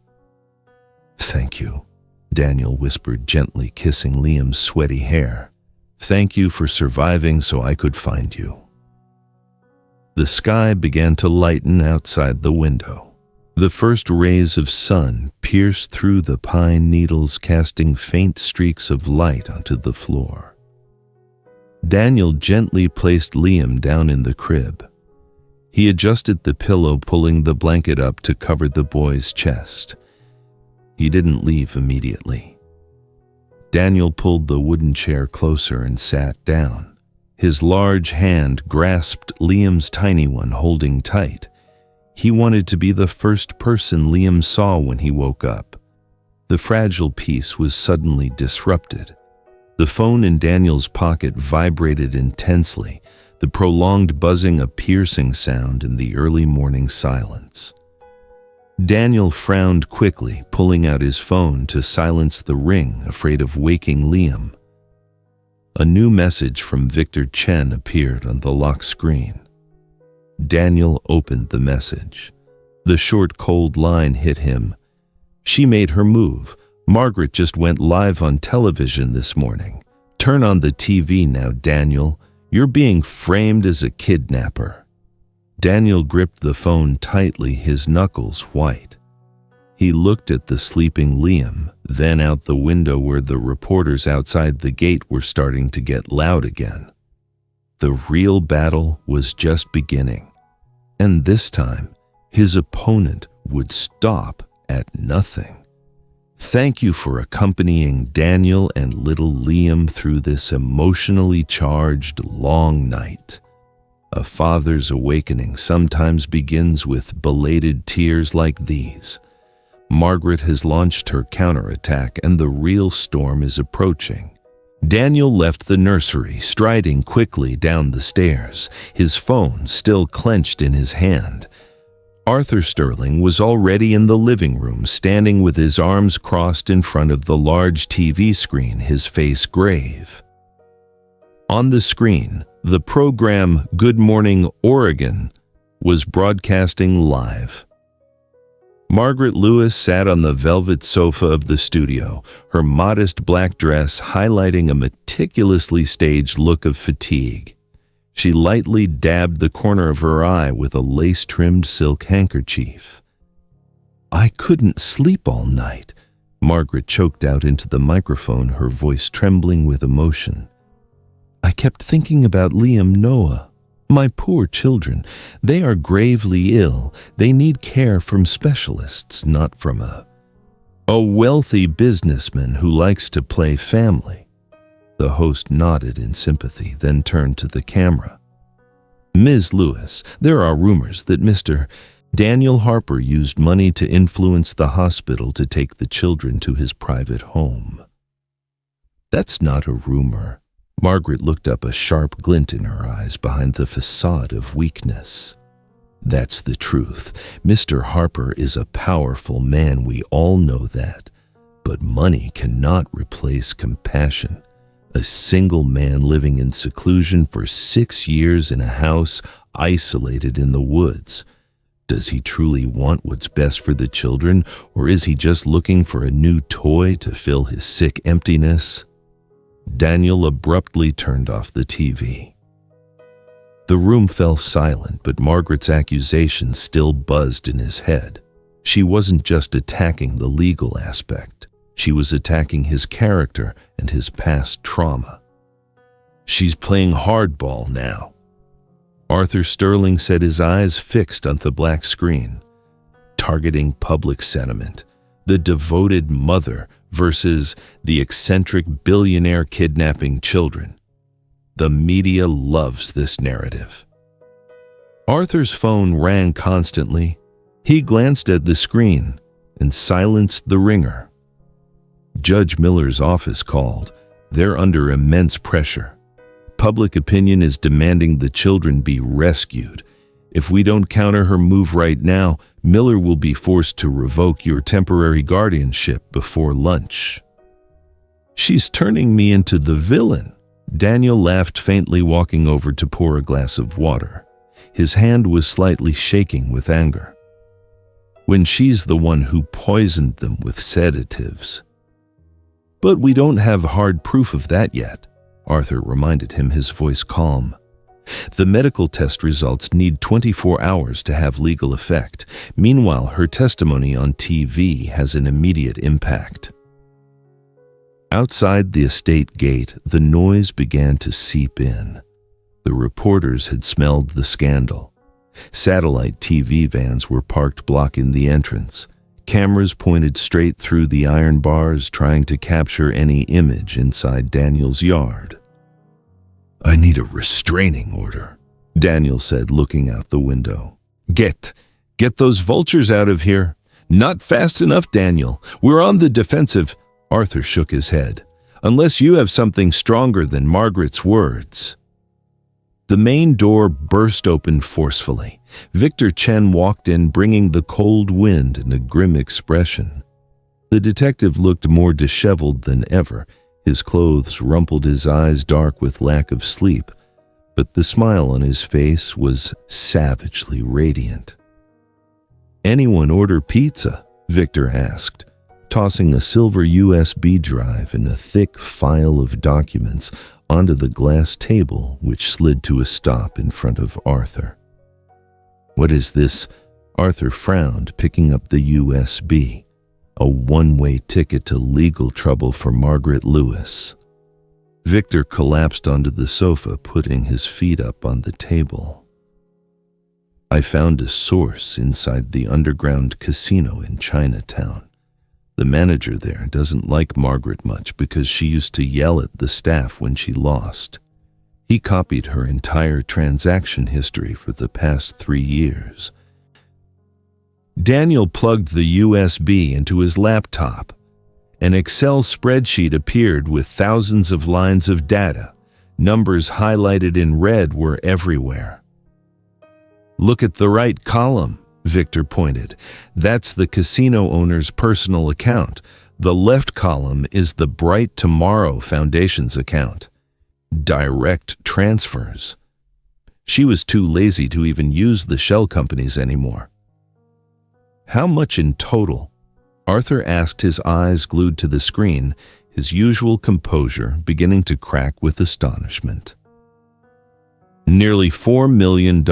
"Thank you," Daniel whispered gently, kissing Liam's sweaty hair. "Thank you for surviving so I could find you." The sky began to lighten outside the window. The first rays of sun pierced through the pine needles, casting faint streaks of light onto the floor. Daniel gently placed Liam down in the crib. He adjusted the pillow, pulling the blanket up to cover the boy's chest. He didn't leave immediately. Daniel pulled the wooden chair closer and sat down. His large hand grasped Liam's tiny one, holding tight. He wanted to be the first person Liam saw when he woke up. The fragile peace was suddenly disrupted. The phone in Daniel's pocket vibrated intensely, the prolonged buzzing a piercing sound in the early morning silence. Daniel frowned quickly, pulling out his phone to silence the ring, afraid of waking Liam. A new message from Victor Chen appeared on the lock screen. Daniel opened the message. The short, cold line hit him. "She made her move. Margaret just went live on television this morning. Turn on the TV now, Daniel. You're being framed as a kidnapper." Daniel gripped the phone tightly, his knuckles white. He looked at the sleeping Liam, then out the window where the reporters outside the gate were starting to get loud again. The real battle was just beginning. And this time, his opponent would stop at nothing. Thank you for accompanying Daniel and little Liam through this emotionally charged long night. A father's awakening sometimes begins with belated tears like these. Margaret has launched her counterattack, and the real storm is approaching. Daniel left the nursery, striding quickly down the stairs, his phone still clenched in his hand. Arthur Sterling was already in the living room, standing with his arms crossed in front of the large TV screen, his face grave. On the screen, the program Good Morning Oregon was broadcasting live. Margaret Lewis sat on the velvet sofa of the studio, her modest black dress highlighting a meticulously staged look of fatigue. She lightly dabbed the corner of her eye with a lace-trimmed silk handkerchief. "I couldn't sleep all night," Margaret choked out into the microphone, her voice trembling with emotion. "I kept thinking about Liam, Noah. My poor children. They are gravely ill. They need care from specialists, not from a wealthy businessman who likes to play family." The host nodded in sympathy, then turned to the camera. Ms. Lewis, there are rumors that Mr. Daniel Harper used money to influence the hospital to take the children to his private home. That's not a rumor. Margaret looked up, a sharp glint in her eyes behind the facade of weakness. That's the truth. Mr. Harper is a powerful man, we all know that. But money cannot replace compassion. A single man living in seclusion for 6 years in a house isolated in the woods. Does he truly want what's best for the children, or is he just looking for a new toy to fill his sick emptiness? Daniel abruptly turned off the TV. The room fell silent, but Margaret's accusations still buzzed in his head. She wasn't just attacking the legal aspect. She was attacking his character and his past trauma. She's playing hardball now. Arthur Sterling said, his eyes fixed on the black screen, targeting public sentiment. The devoted mother versus the eccentric billionaire kidnapping children. The media loves this narrative. Arthur's phone rang constantly. He glanced at the screen and silenced the ringer. Judge Miller's office called. They're under immense pressure. Public opinion is demanding the children be rescued. If we don't counter her move right now, Miller will be forced to revoke your temporary guardianship before lunch. She's turning me into the villain. Daniel laughed faintly, walking over to pour a glass of water. His hand was slightly shaking with anger. When she's the one who poisoned them with sedatives. But we don't have hard proof of that yet, Arthur reminded him, his voice calm. The medical test results need 24 hours to have legal effect. Meanwhile, her testimony on TV has an immediate impact. Outside the estate gate, the noise began to seep in. The reporters had smelled the scandal. Satellite TV vans were parked blocking the entrance. Cameras pointed straight through the iron bars, trying to capture any image inside Daniel's yard. I need a restraining order, Daniel said, looking out the window. Get those vultures out of here. Not fast enough, Daniel. We're on the defensive. Arthur shook his head. Unless you have something stronger than Margaret's words. The main door burst open forcefully. Victor Chen walked in, bringing the cold wind and a grim expression. The detective looked more disheveled than ever. His clothes rumpled, his eyes dark with lack of sleep, but the smile on his face was savagely radiant. Anyone order pizza? Victor asked, tossing a silver USB drive and a thick file of documents onto the glass table, which slid to a stop in front of Arthur. What is this? Arthur frowned, picking up the USB. A one-way ticket to legal trouble for Margaret Lewis. Victor collapsed onto the sofa, putting his feet up on the table. I found a source inside the underground casino in Chinatown. The manager there doesn't like Margaret much because she used to yell at the staff when she lost. He copied her entire transaction history for the past 3 years. Daniel plugged the USB into his laptop. An Excel spreadsheet appeared with thousands of lines of data. Numbers highlighted in red were everywhere. Look at the right column, Victor pointed. That's the casino owner's personal account. The left column is the Bright Tomorrow Foundation's account. Direct transfers. She was too lazy to even use the shell companies anymore. How much in total? Arthur asked, his eyes glued to the screen, his usual composure beginning to crack with astonishment. Nearly $4 million,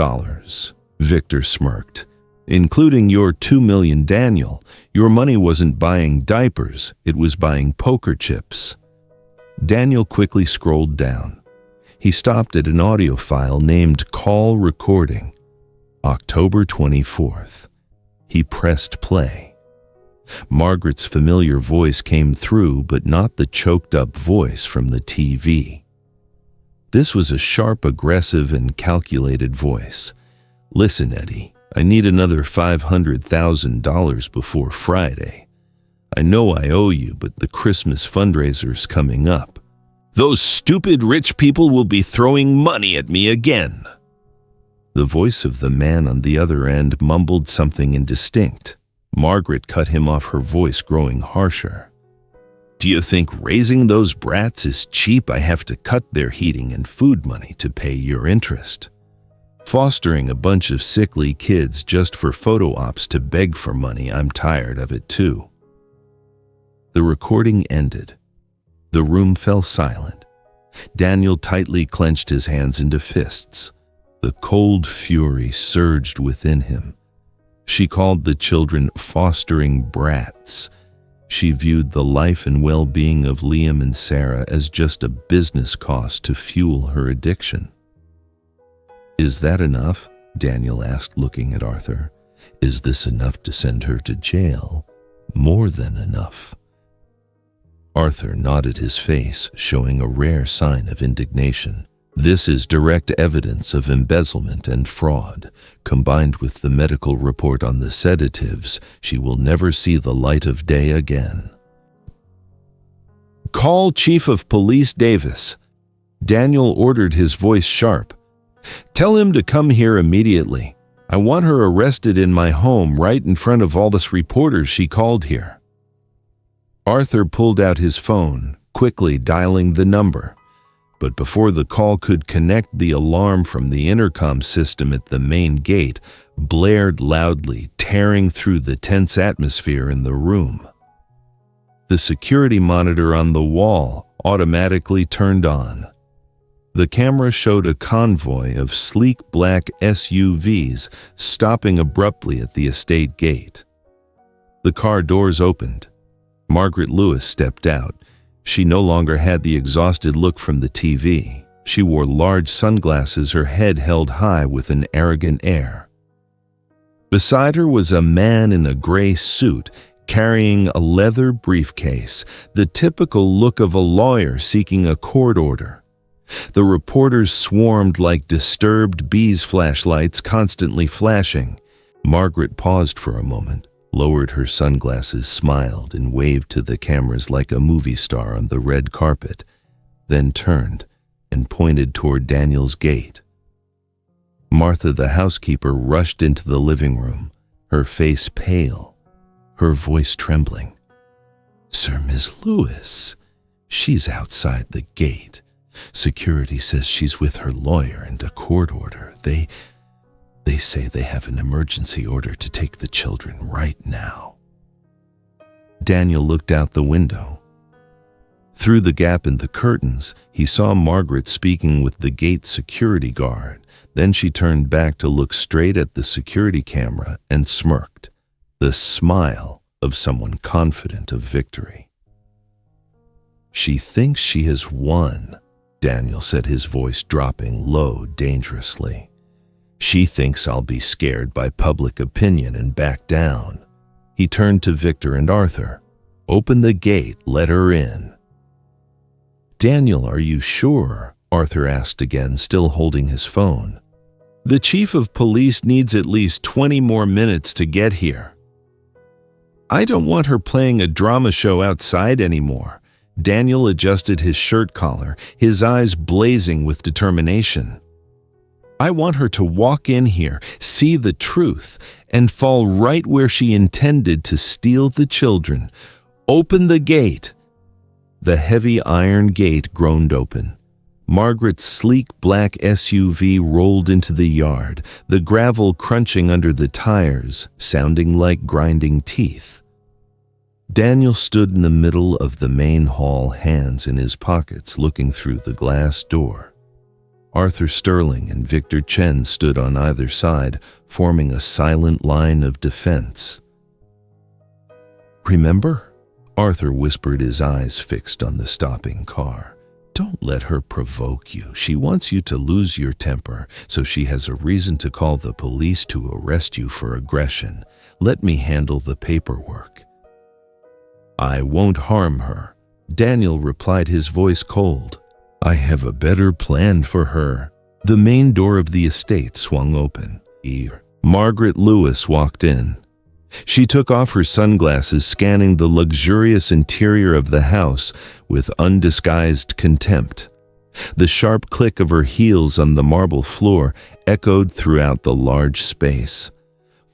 Victor smirked. Including your $2 million, Daniel, your money wasn't buying diapers, it was buying poker chips. Daniel quickly scrolled down. He stopped at an audio file named Call Recording, October 24th. He pressed play. Margaret's familiar voice came through, but not the choked-up voice from the TV. This was a sharp, aggressive, and calculated voice. "Listen, Eddie, I need another $500,000 before Friday. I know I owe you, but the Christmas fundraiser's coming up. Those stupid rich people will be throwing money at me again." The voice of the man on the other end mumbled something indistinct. Margaret cut him off, her voice growing harsher. "Do you think raising those brats is cheap? I have to cut their heating and food money to pay your interest. Fostering a bunch of sickly kids just for photo ops to beg for money, I'm tired of it too." The recording ended. The room fell silent. Daniel tightly clenched his hands into fists. The cold fury surged within him. She called the children fostering brats. She viewed the life and well-being of Liam and Sarah as just a business cost to fuel her addiction. "Is that enough?" Daniel asked, looking at Arthur. "Is this enough to send her to jail?" "More than enough." Arthur nodded, his face showing a rare sign of indignation. "This is direct evidence of embezzlement and fraud. Combined with the medical report on the sedatives, she will never see the light of day again." "Call Chief of Police Davis." Daniel ordered, his voice sharp. "Tell him to come here immediately. I want her arrested in my home right in front of all those reporters she called here." Arthur pulled out his phone, quickly dialing the number. But before the call could connect, the alarm from the intercom system at the main gate blared loudly, tearing through the tense atmosphere in the room. The security monitor on the wall automatically turned on. The camera showed a convoy of sleek black SUVs stopping abruptly at the estate gate. The car doors opened. Margaret Lewis stepped out. She no longer had the exhausted look from the TV. She wore large sunglasses, her head held high with an arrogant air. Beside her was a man in a gray suit, carrying a leather briefcase, the typical look of a lawyer seeking a court order. The reporters swarmed like disturbed bees, flashlights constantly flashing. Margaret paused for a moment, lowered her sunglasses, smiled, and waved to the cameras like a movie star on the red carpet, then turned and pointed toward Daniel's gate. Martha, the housekeeper, rushed into the living room, her face pale, her voice trembling. "Sir, Miss Lewis, she's outside the gate. Security says she's with her lawyer and a court order. They say they have an emergency order to take the children right now." Daniel looked out the window. Through the gap in the curtains, he saw Margaret speaking with the gate security guard. Then she turned back to look straight at the security camera and smirked, the smile of someone confident of victory. "She thinks she has won," Daniel said, his voice dropping low dangerously. "She thinks I'll be scared by public opinion and back down." He turned to Victor and Arthur. "Open the gate, let her in." "Daniel, are you sure?" Arthur asked again, still holding his phone. "The chief of police needs at least 20 more minutes to get here." "I don't want her playing a drama show outside anymore." Daniel adjusted his shirt collar, his eyes blazing with determination. "I want her to walk in here, see the truth, and fall right where she intended to steal the children. Open the gate." The heavy iron gate groaned open. Margaret's sleek black SUV rolled into the yard, the gravel crunching under the tires, sounding like grinding teeth. Daniel stood in the middle of the main hall, hands in his pockets, looking through the glass door. Arthur Sterling and Victor Chen stood on either side, forming a silent line of defense. "Remember?" Arthur whispered, his eyes fixed on the stopping car. "Don't let her provoke you. She wants you to lose your temper, so she has a reason to call the police to arrest you for aggression. Let me handle the paperwork." "I won't harm her," Daniel replied, his voice cold. I have a better plan for her. The main door of the estate swung open. Margaret Lewis walked in. She took off her sunglasses, scanning the luxurious interior of the house with undisguised contempt. The sharp click of her heels on the marble floor echoed throughout the large space.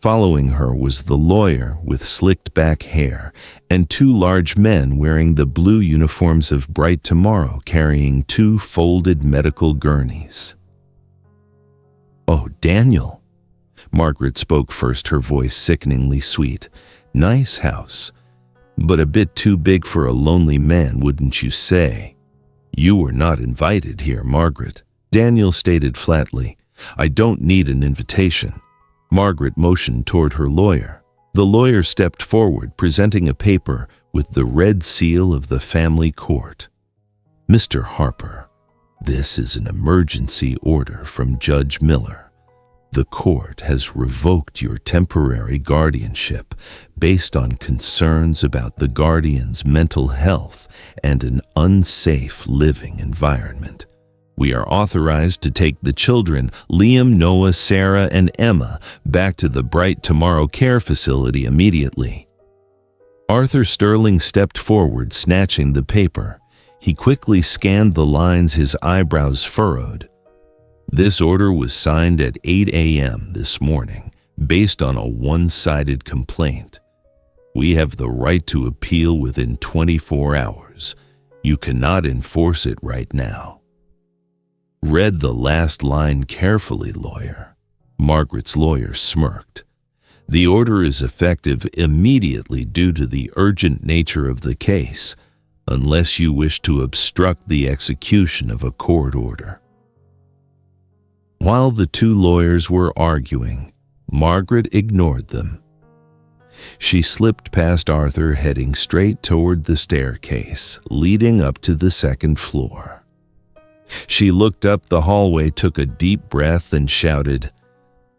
Following her was the lawyer with slicked-back hair and two large men wearing the blue uniforms of Bright Tomorrow, carrying two folded medical gurneys. "Oh, Daniel." Margaret spoke first, her voice sickeningly sweet. "Nice house, but a bit too big for a lonely man, wouldn't you say?" "You were not invited here, Margaret," Daniel stated flatly. "I don't need an invitation." Margaret motioned toward her lawyer. The lawyer stepped forward, presenting a paper with the red seal of the family court. "Mr. Harper, this is an emergency order from Judge Miller. The court has revoked your temporary guardianship based on concerns about the guardian's mental health and an unsafe living environment. We are authorized to take the children, Liam, Noah, Sarah, and Emma, back to the Bright Tomorrow Care Facility immediately." Arthur Sterling stepped forward, snatching the paper. He quickly scanned the lines, his eyebrows furrowed. "This order was signed at 8 a.m. this morning, based on a one-sided complaint. We have the right to appeal within 24 hours. You cannot enforce it right now." "Read the last line carefully, lawyer." Margaret's lawyer smirked. "The order is effective immediately due to the urgent nature of the case, unless you wish to obstruct the execution of a court order." While the two lawyers were arguing, Margaret ignored them. She slipped past Arthur, heading straight toward the staircase leading up to the second floor. She looked up the hallway, took a deep breath, and shouted,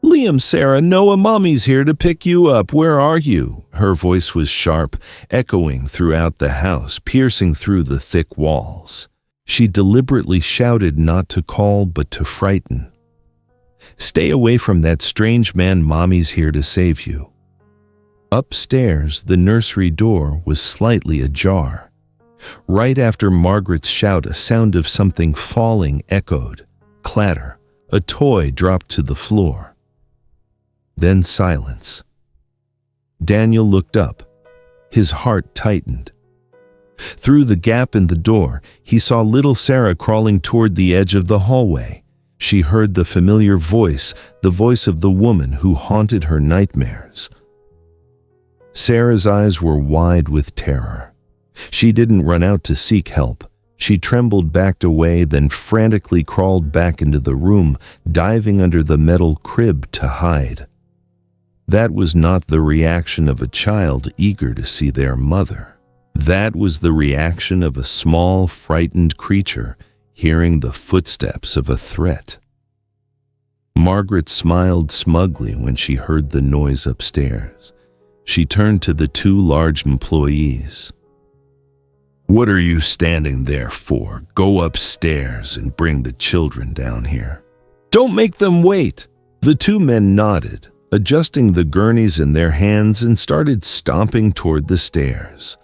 "Liam, Sarah, Noah, Mommy's here to pick you up. Where are you?" Her voice was sharp, echoing throughout the house, piercing through the thick walls. She deliberately shouted not to call, but to frighten. "Stay away from that strange man. Mommy's here to save you." Upstairs, the nursery door was slightly ajar. Right after Margaret's shout, a sound of something falling echoed. Clatter. A toy dropped to the floor. Then silence. Daniel looked up. His heart tightened. Through the gap in the door, he saw little Sarah crawling toward the edge of the hallway. She heard the familiar voice, the voice of the woman who haunted her nightmares. Sarah's eyes were wide with terror. She didn't run out to seek help. She trembled, backed away, then frantically crawled back into the room, diving under the metal crib to hide. That was not the reaction of a child eager to see their mother. That was the reaction of a small, frightened creature hearing the footsteps of a threat. Margaret smiled smugly when she heard the noise upstairs. She turned to the two large employees. "What are you standing there for? Go upstairs and bring the children down here." "Don't make them wait." The two men nodded, adjusting the gurneys in their hands, and started stomping toward the stairs.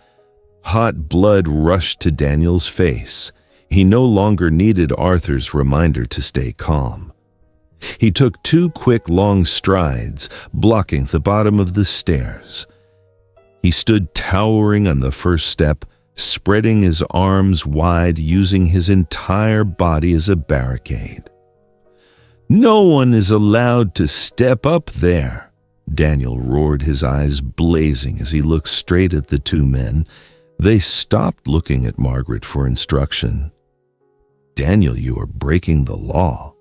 Hot blood rushed to Daniel's face. He no longer needed Arthur's reminder to stay calm. He took two quick, long strides, blocking the bottom of the stairs. He stood towering on the first step, spreading his arms wide, using his entire body as a barricade. "No one is allowed to step up there," Daniel roared, his eyes blazing as he looked straight at the two men. They stopped looking at Margaret for instruction. "Daniel, you are breaking the law."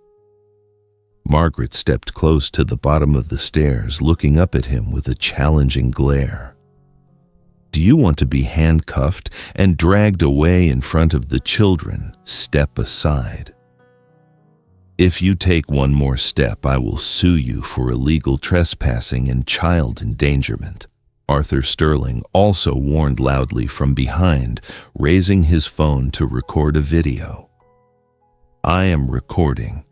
Margaret stepped close to the bottom of the stairs, looking up at him with a challenging glare. "Do you want to be handcuffed and dragged away in front of the children? Step aside. If you take one more step, I will sue you for illegal trespassing and child endangerment." Arthur Sterling also warned loudly from behind, raising his phone to record a video. I am recording.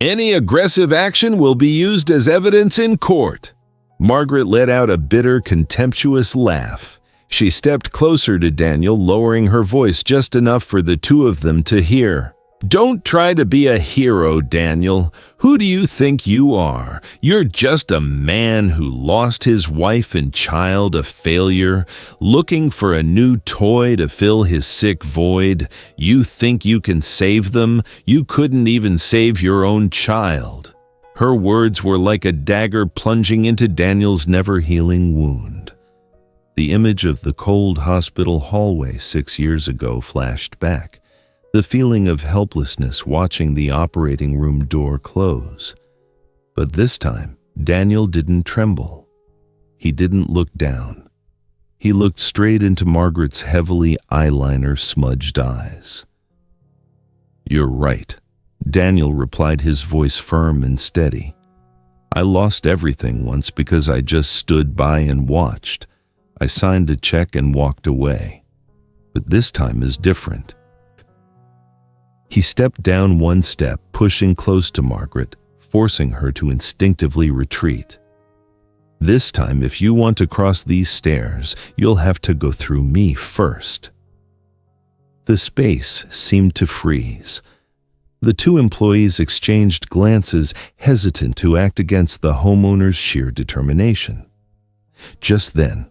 Any aggressive action will be used as evidence in court." Margaret let out a bitter, contemptuous laugh. She stepped closer to Daniel, lowering her voice just enough for the two of them to hear. "Don't try to be a hero, Daniel. Who do you think you are? You're just a man who lost his wife and child, a failure, looking for a new toy to fill his sick void. You think you can save them? You couldn't even save your own child." Her words were like a dagger plunging into Daniel's never-healing wound. The image of the cold hospital hallway 6 years ago flashed back. The feeling of helplessness watching the operating room door close. But this time, Daniel didn't tremble. He didn't look down. He looked straight into Margaret's heavily eyeliner-smudged eyes. "You're right," Daniel replied, his voice firm and steady. "I lost everything once because I just stood by and watched. I signed a check and walked away. But this time is different." He stepped down one step, pushing close to Margaret, forcing her to instinctively retreat. "This time, if you want to cross these stairs, you'll have to go through me first." The space seemed to freeze. The two employees exchanged glances, hesitant to act against the homeowner's sheer determination. Just then,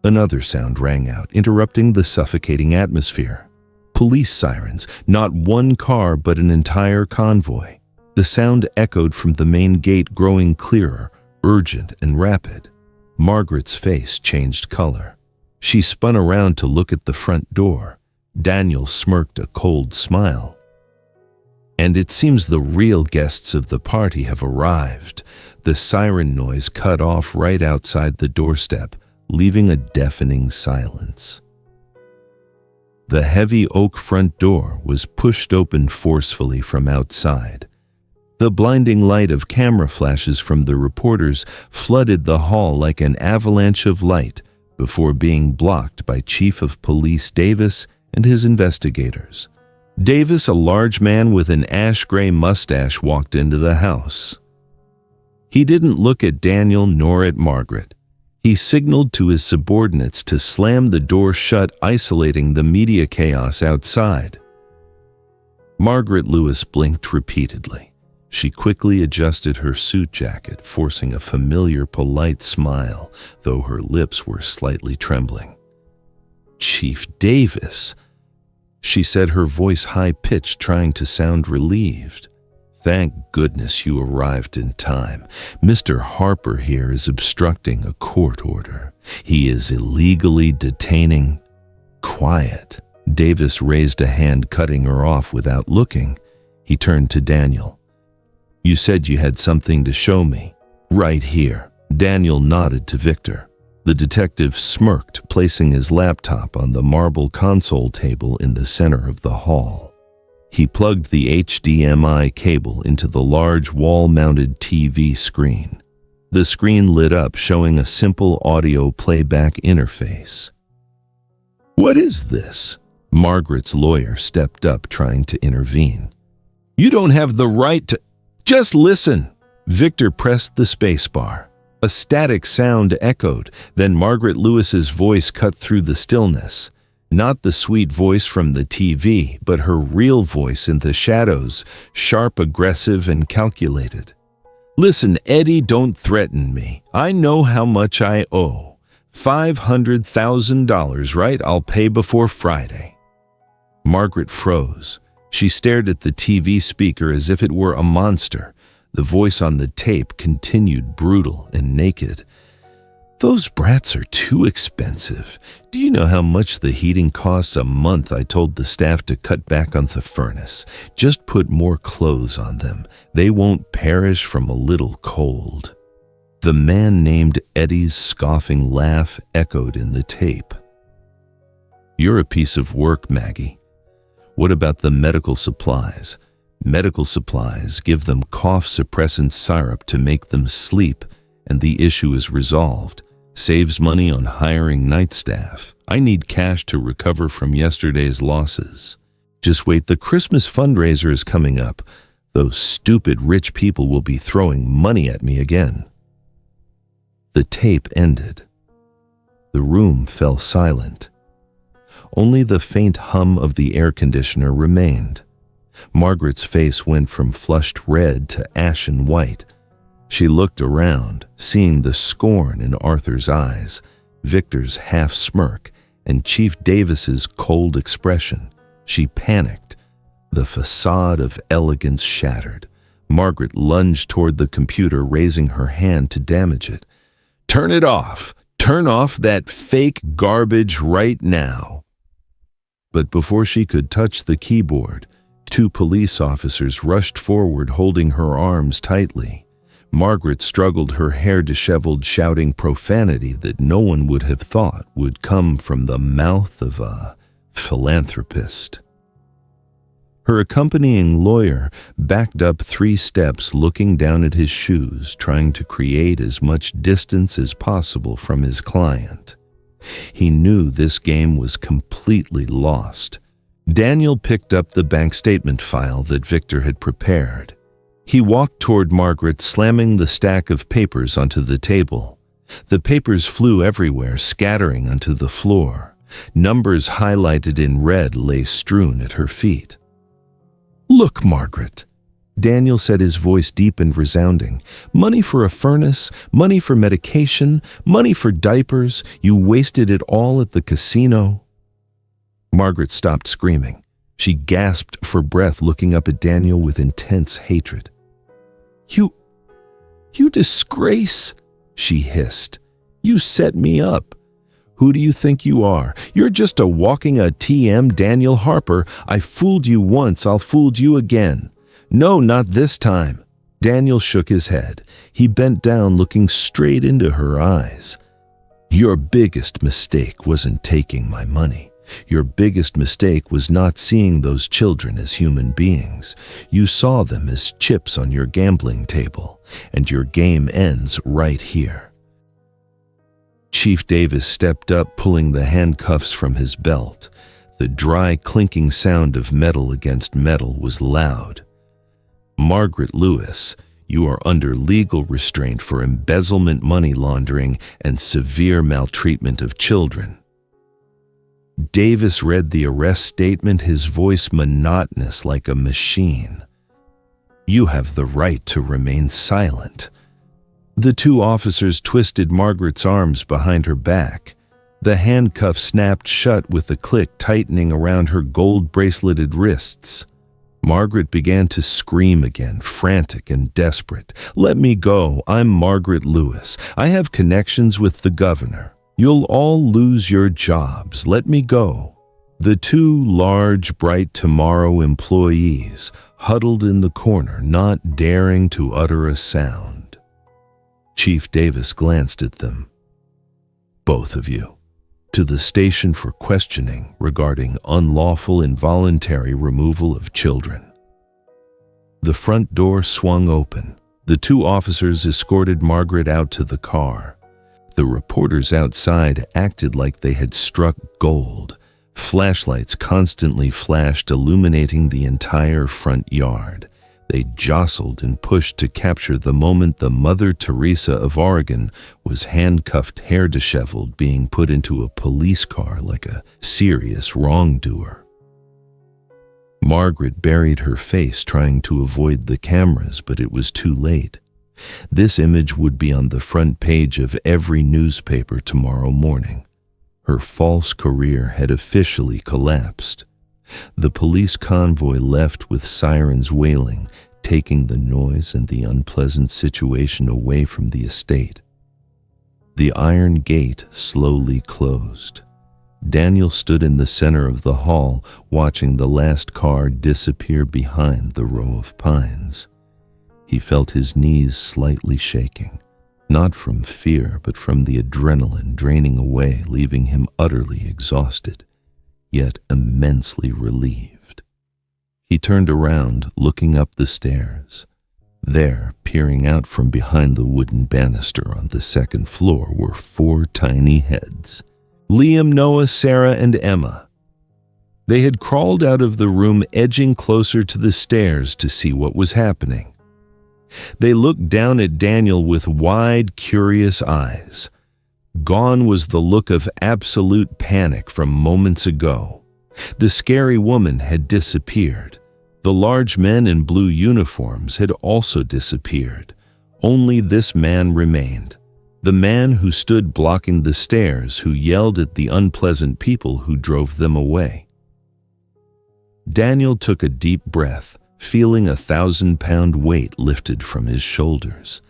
another sound rang out, interrupting the suffocating atmosphere. Police sirens, not one car but an entire convoy. The sound echoed from the main gate, growing clearer, urgent and rapid. Margaret's face changed color. She spun around to look at the front door. Daniel smirked a cold smile. "And it seems the real guests of the party have arrived." The siren noise cut off right outside the doorstep, leaving a deafening silence. The heavy oak front door was pushed open forcefully from outside. The blinding light of camera flashes from the reporters flooded the hall like an avalanche of light before being blocked by Chief of Police Davis and his investigators. Davis, a large man with an ash-gray mustache, walked into the house. He didn't look at Daniel nor at Margaret. He signaled to his subordinates to slam the door shut, isolating the media chaos outside. Margaret Lewis blinked repeatedly. She quickly adjusted her suit jacket, forcing a familiar, polite smile, though her lips were slightly trembling. "Chief Davis," she said, her voice high-pitched, trying to sound relieved. "Thank goodness you arrived in time. Mr. Harper here is obstructing a court order. He is illegally detaining—" "Quiet." Davis raised a hand, cutting her off without looking. He turned to Daniel. "You said you had something to show me." "Right here." Daniel nodded to Victor. The detective smirked, placing his laptop on the marble console table in the center of the hall. He plugged the HDMI cable into the large wall-mounted TV screen. The screen lit up, showing a simple audio playback interface. "What is this?" Margaret's lawyer stepped up, trying to intervene. "You don't have the right to—" "Just listen." Victor pressed the spacebar. A static sound echoed, then Margaret Lewis's voice cut through the stillness. Not the sweet voice from the TV, but her real voice in the shadows, sharp, aggressive, and calculated. "Listen, Eddie, don't threaten me. I know how much I owe. $500,000, right? I'll pay before Friday." Margaret froze. She stared at the TV speaker as if it were a monster. The voice on the tape continued, brutal and naked. "Those brats are too expensive. Do you know how much the heating costs a month? I told the staff to cut back on the furnace. Just put more clothes on them. They won't perish from a little cold." The man named Eddie's scoffing laugh echoed in the tape. "You're a piece of work, Maggie. What about the medical supplies? Medical supplies, give them cough-suppressant syrup to make them sleep, and the issue is resolved. Saves money on hiring night staff. I need cash to recover from yesterday's losses." Just wait, the Christmas fundraiser is coming up. Those stupid rich people will be throwing money at me again." The tape ended. The room fell silent. Only the faint hum of the air conditioner remained. Margaret's face went from flushed red to ashen white. She looked around, seeing the scorn in Arthur's eyes, Victor's half smirk, and Chief Davis's cold expression. She panicked. The facade of elegance shattered. Margaret lunged toward the computer, raising her hand to damage it. "Turn it off! Turn off that fake garbage right now!" But before she could touch the keyboard, 2 police officers rushed forward, holding her arms tightly. Margaret struggled, her hair disheveled, shouting profanity that no one would have thought would come from the mouth of a philanthropist. Her accompanying lawyer backed up 3 steps, looking down at his shoes, trying to create as much distance as possible from his client. He knew this game was completely lost. Daniel picked up the bank statement file that Victor had prepared. He walked toward Margaret, slamming the stack of papers onto the table. The papers flew everywhere, scattering onto the floor. Numbers highlighted in red lay strewn at her feet. "Look, Margaret," Daniel said, his voice deep and resounding. "Money for a furnace, money for medication, money for diapers. You wasted it all at the casino." Margaret stopped screaming. She gasped for breath, looking up at Daniel with intense hatred. You disgrace," she hissed. "You set me up. Who do you think you are? You're just a walking ATM, Daniel Harper. I fooled you once, I'll fool you again." "No, not this time." Daniel shook his head. He bent down, looking straight into her eyes. "Your biggest mistake wasn't taking my money. Your biggest mistake was not seeing those children as human beings. You saw them as chips on your gambling table, and your game ends right here." Chief Davis stepped up, pulling the handcuffs from his belt. The dry, clinking sound of metal against metal was loud. "Margaret Lewis, you are under legal restraint for embezzlement, money laundering, and severe maltreatment of children." Davis read the arrest statement, his voice monotonous like a machine. "You have the right to remain silent." The 2 officers twisted Margaret's arms behind her back. The handcuff snapped shut with a click, tightening around her gold-braceleted wrists. Margaret began to scream again, frantic and desperate. "Let me go. I'm Margaret Lewis. I have connections with the governor. You'll all lose your jobs. Let me go." The 2 large, bright Tomorrow employees huddled in the corner, not daring to utter a sound. Chief Davis glanced at them. "Both of you, to the station for questioning regarding unlawful involuntary removal of children." The front door swung open. The 2 officers escorted Margaret out to the car. The reporters outside acted like they had struck gold. Flashlights constantly flashed, illuminating the entire front yard. They jostled and pushed to capture the moment the Mother Teresa of Oregon was handcuffed, hair disheveled, being put into a police car like a serious wrongdoer. Margaret buried her face, trying to avoid the cameras, but it was too late. This image would be on the front page of every newspaper tomorrow morning. Her false career had officially collapsed. The police convoy left with sirens wailing, taking the noise and the unpleasant situation away from the estate. The iron gate slowly closed. Daniel stood in the center of the hall, watching the last car disappear behind the row of pines. He felt his knees slightly shaking, not from fear, but from the adrenaline draining away, leaving him utterly exhausted, yet immensely relieved. He turned around, looking up the stairs. There, peering out from behind the wooden banister on the 2nd floor, were 4 tiny heads. Liam, Noah, Sarah, and Emma. They had crawled out of the room, edging closer to the stairs to see what was happening. They looked down at Daniel with wide, curious eyes. Gone was the look of absolute panic from moments ago. The scary woman had disappeared. The large men in blue uniforms had also disappeared. Only this man remained. The man who stood blocking the stairs, who yelled at the unpleasant people who drove them away. Daniel took a deep breath, feeling a 1,000-pound weight lifted from his shoulders.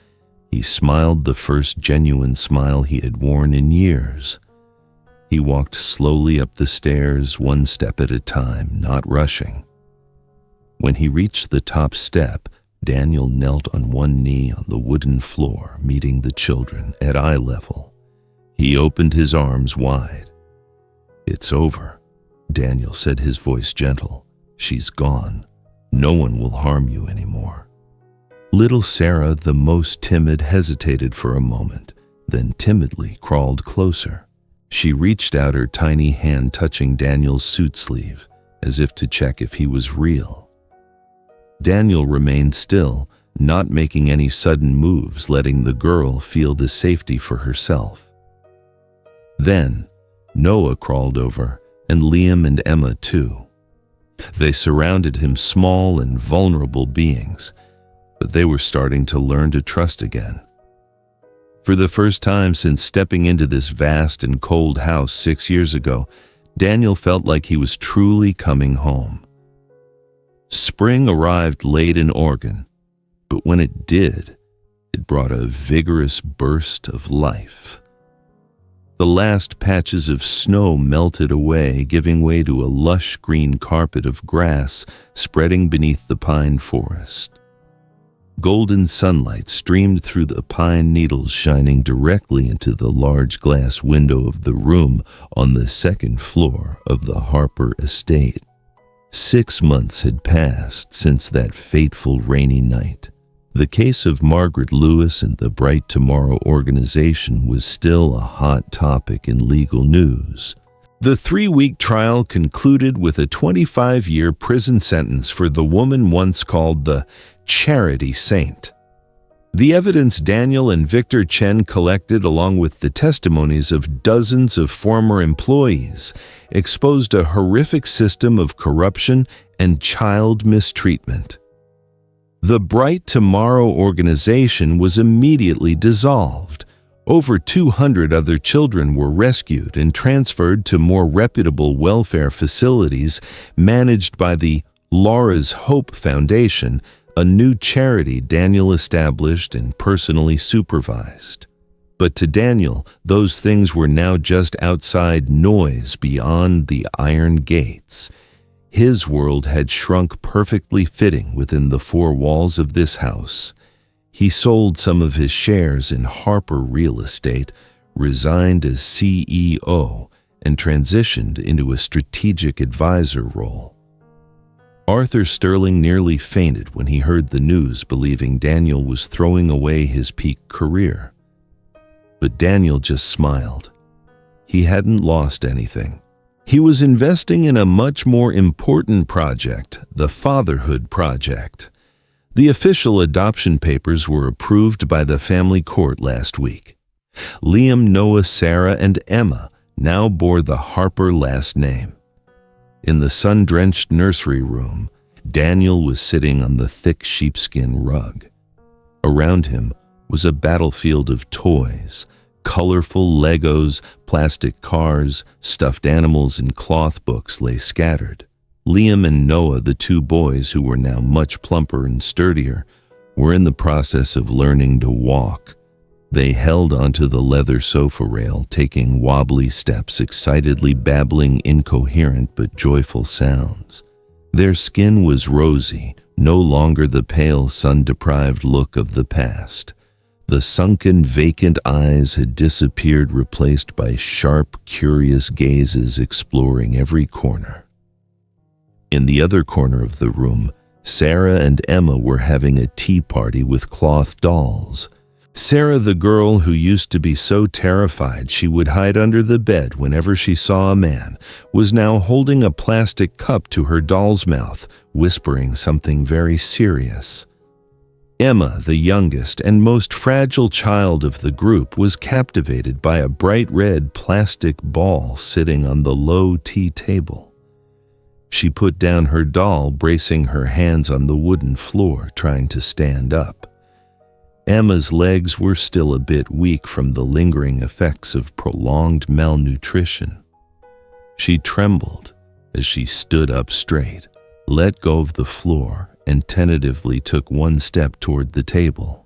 He smiled, the first genuine smile he had worn in years. He walked slowly up the stairs, one step at a time, not rushing. When he reached the top step, Daniel knelt on one knee on the wooden floor, meeting the children at eye level. He opened his arms wide. "It's over," Daniel said, his voice gentle. "She's gone. No one will harm you anymore." Little Sarah, the most timid, hesitated for a moment, then timidly crawled closer. She reached out her tiny hand, touching Daniel's suit sleeve, as if to check if he was real. Daniel remained still, not making any sudden moves, letting the girl feel the safety for herself. Then, Noah crawled over, and Liam and Emma too. They surrounded him, small and vulnerable beings, but they were starting to learn to trust again. For the first time since stepping into this vast and cold house 6 years ago, Daniel felt like he was truly coming home. Spring arrived late in Oregon, but when it did, it brought a vigorous burst of life. The last patches of snow melted away, giving way to a lush green carpet of grass spreading beneath the pine forest. Golden sunlight streamed through the pine needles, shining directly into the large glass window of the room on the second floor of the Harper estate. 6 months had passed since that fateful rainy night. The case of Margaret Lewis and the Bright Tomorrow organization was still a hot topic in legal news. The 3-week trial concluded with a 25-year prison sentence for the woman once called the Charity Saint. The evidence Daniel and Victor Chen collected, along with the testimonies of dozens of former employees, exposed a horrific system of corruption and child mistreatment. The Bright Tomorrow organization was immediately dissolved. Over 200 other children were rescued and transferred to more reputable welfare facilities managed by the Laura's Hope Foundation, a new charity Daniel established and personally supervised. But to Daniel, those things were now just outside noise beyond the iron gates. His world had shrunk, perfectly fitting within the 4 walls of this house. He sold some of his shares in Harper Real Estate, resigned as CEO, and transitioned into a strategic advisor role. Arthur Sterling nearly fainted when he heard the news, believing Daniel was throwing away his peak career. But Daniel just smiled. He hadn't lost anything. He was investing in a much more important project, the Fatherhood Project. The official adoption papers were approved by the family court last week. Liam, Noah, Sarah, and Emma now bore the Harper last name. In the sun-drenched nursery room, Daniel was sitting on the thick sheepskin rug. Around him was a battlefield of toys, colorful Legos, plastic cars, stuffed animals, and cloth books lay scattered. Liam and Noah, the 2 boys who were now much plumper and sturdier, were in the process of learning to walk. They held onto the leather sofa rail, taking wobbly steps, excitedly babbling incoherent but joyful sounds. Their skin was rosy, no longer the pale, sun-deprived look of the past. The sunken, vacant eyes had disappeared, replaced by sharp, curious gazes exploring every corner. In the other corner of the room, Sarah and Emma were having a tea party with cloth dolls. Sarah, the girl who used to be so terrified she would hide under the bed whenever she saw a man, was now holding a plastic cup to her doll's mouth, whispering something very serious. Emma, the youngest and most fragile child of the group, was captivated by a bright red plastic ball sitting on the low tea table. She put down her doll, bracing her hands on the wooden floor, trying to stand up. Emma's legs were still a bit weak from the lingering effects of prolonged malnutrition. She trembled as she stood up straight, let go of the floor, and tentatively took one step toward the table.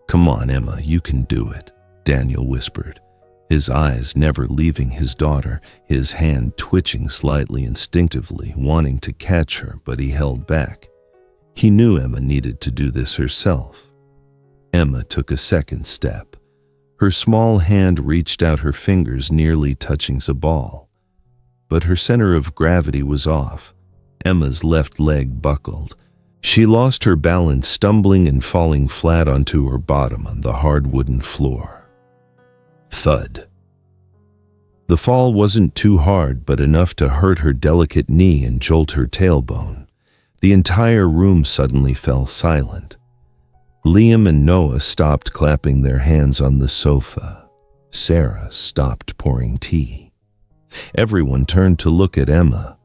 "Come on, Emma, you can do it," Daniel whispered, his eyes never leaving his daughter, his hand twitching slightly instinctively, wanting to catch her, but he held back. He knew Emma needed to do this herself. Emma took a second step. Her small hand reached out, her fingers nearly touching the ball. But her center of gravity was off. Emma's left leg buckled. She lost her balance, stumbling and falling flat onto her bottom on the hard wooden floor. Thud. The fall wasn't too hard, but enough to hurt her delicate knee and jolt her tailbone. The entire room suddenly fell silent. Liam and Noah stopped clapping their hands on the sofa. Sarah stopped pouring tea. Everyone turned to look at Emma.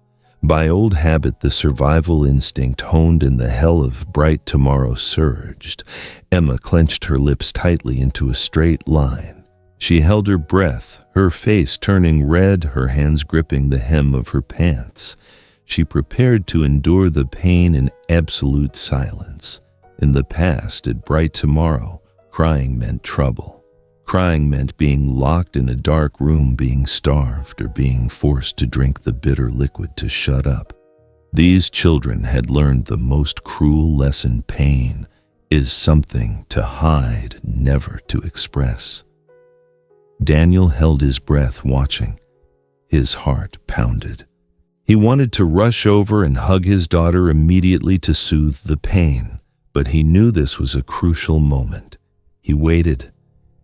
By old habit, the survival instinct honed in the hell of bright tomorrow surged. Emma clenched her lips tightly into a straight line. She held her breath, her face turning red, her hands gripping the hem of her pants. She prepared to endure the pain in absolute silence. In the past, at bright tomorrow, crying meant trouble. Crying meant being locked in a dark room, being starved, or being forced to drink the bitter liquid to shut up. These children had learned the most cruel lesson: pain is something to hide, never to express. Daniel held his breath, watching. His heart pounded. He wanted to rush over and hug his daughter immediately to soothe the pain. But he knew this was a crucial moment. He waited.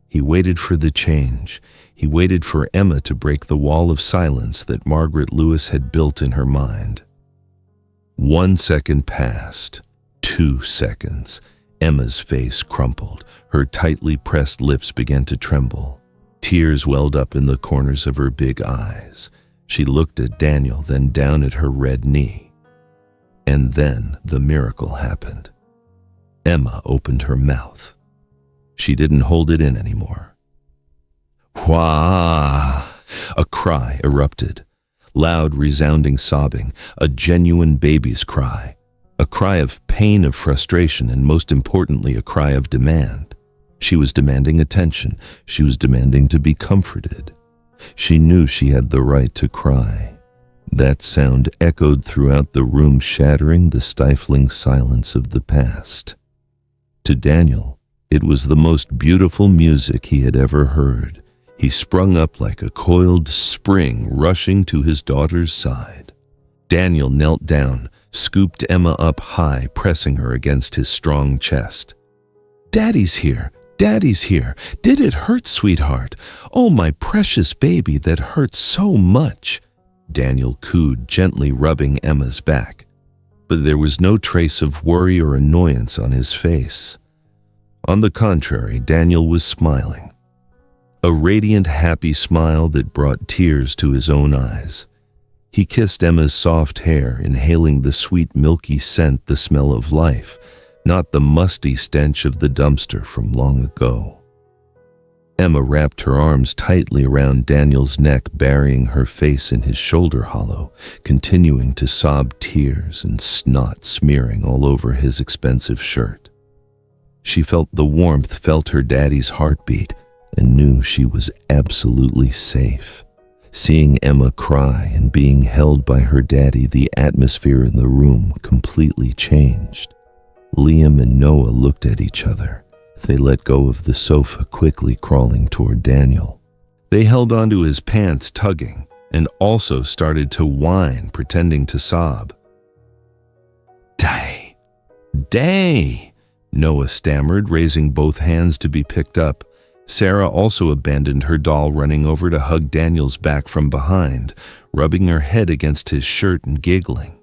He waited for the change. He waited for Emma to break the wall of silence that Margaret Lewis had built in her mind. 1 second passed. 2 seconds. Emma's face crumpled. Her tightly pressed lips began to tremble. Tears welled up in the corners of her big eyes. She looked at Daniel, then down at her red knee. And then the miracle happened. Emma opened her mouth. She didn't hold it in anymore. Wah! A cry erupted. Loud, resounding sobbing, a genuine baby's cry. A cry of pain, of frustration, and most importantly, a cry of demand. She was demanding attention. She was demanding to be comforted. She knew she had the right to cry. That sound echoed throughout the room, shattering the stifling silence of the past. To Daniel, it was the most beautiful music he had ever heard. He sprung up like a coiled spring, rushing to his daughter's side. Daniel knelt down, scooped Emma up high, pressing her against his strong chest. "Daddy's here! Daddy's here! Did it hurt, sweetheart? Oh, my precious baby that hurts so much!" Daniel cooed, gently rubbing Emma's back. But there was no trace of worry or annoyance on his face. On the contrary, Daniel was smiling. A radiant, happy smile that brought tears to his own eyes. He kissed Emma's soft hair, inhaling the sweet, milky scent, the smell of life, not the musty stench of the dumpster from long ago. Emma wrapped her arms tightly around Daniel's neck, burying her face in his shoulder hollow, continuing to sob, tears and snot smearing all over his expensive shirt. She felt the warmth, felt her daddy's heartbeat, and knew she was absolutely safe. Seeing Emma cry and being held by her daddy, the atmosphere in the room completely changed. Liam and Noah looked at each other. They let go of the sofa, quickly crawling toward Daniel. They held onto his pants, tugging, and also started to whine, pretending to sob. "Day! Day!" Noah stammered, raising both hands to be picked up. Sarah also abandoned her doll, running over to hug Daniel's back from behind, rubbing her head against his shirt and giggling.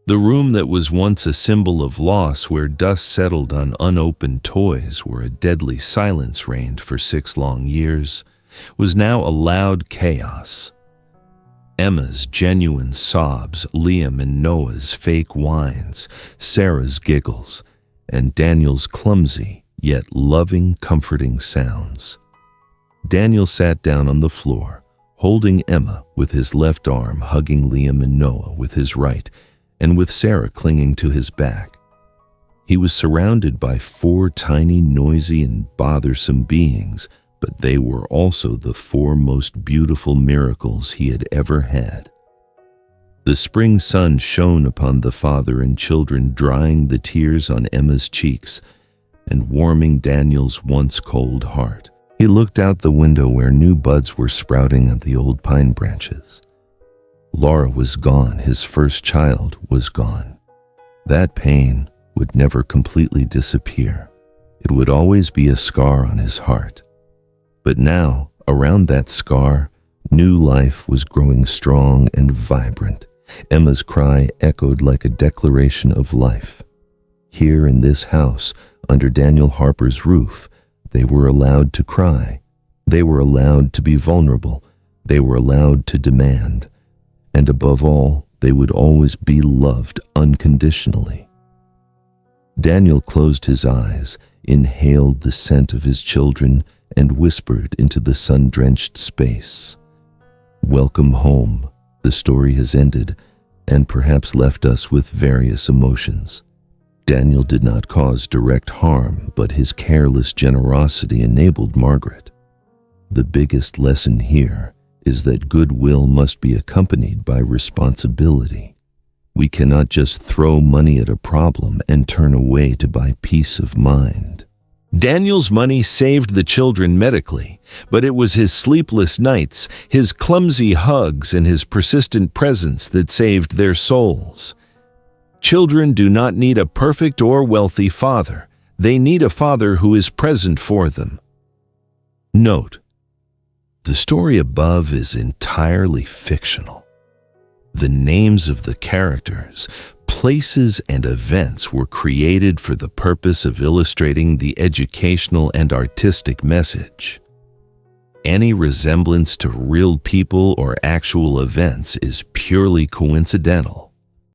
The room that was once a symbol of loss, where dust settled on unopened toys, where a deadly silence reigned for 6 long years, was now a loud chaos. Emma's genuine sobs, Liam and Noah's fake whines, Sarah's giggles, and Daniel's clumsy yet loving, comforting sounds. Daniel sat down on the floor, holding Emma with his left arm, hugging Liam and Noah with his right, and with Sarah clinging to his back. He was surrounded by 4 tiny, noisy, and bothersome beings, but they were also the 4 most beautiful miracles he had ever had. The spring sun shone upon the father and children, drying the tears on Emma's cheeks and warming Daniel's once cold heart. He looked out the window where new buds were sprouting on the old pine branches. Laura was gone. His first child was gone. That pain would never completely disappear. It would always be a scar on his heart. But now, around that scar, new life was growing strong and vibrant. Emma's cry echoed like a declaration of life. Here in this house, under Daniel Harper's roof, they were allowed to cry. They were allowed to be vulnerable. They were allowed to demand. And above all, they would always be loved unconditionally. Daniel closed his eyes, inhaled the scent of his children, and whispered into the sun-drenched space. Welcome home. The story has ended, and perhaps left us with various emotions. Daniel did not cause direct harm, but his careless generosity enabled Margaret. The biggest lesson here is that goodwill must be accompanied by responsibility. We cannot just throw money at a problem and turn away to buy peace of mind. Daniel's money saved the children medically, but it was his sleepless nights, his clumsy hugs, and his persistent presence that saved their souls. Children do not need a perfect or wealthy father. They need a father who is present for them. Note: the story above is entirely fictional. The names of the characters, places, and events were created for the purpose of illustrating the educational and artistic message. Any resemblance to real people or actual events is purely coincidental.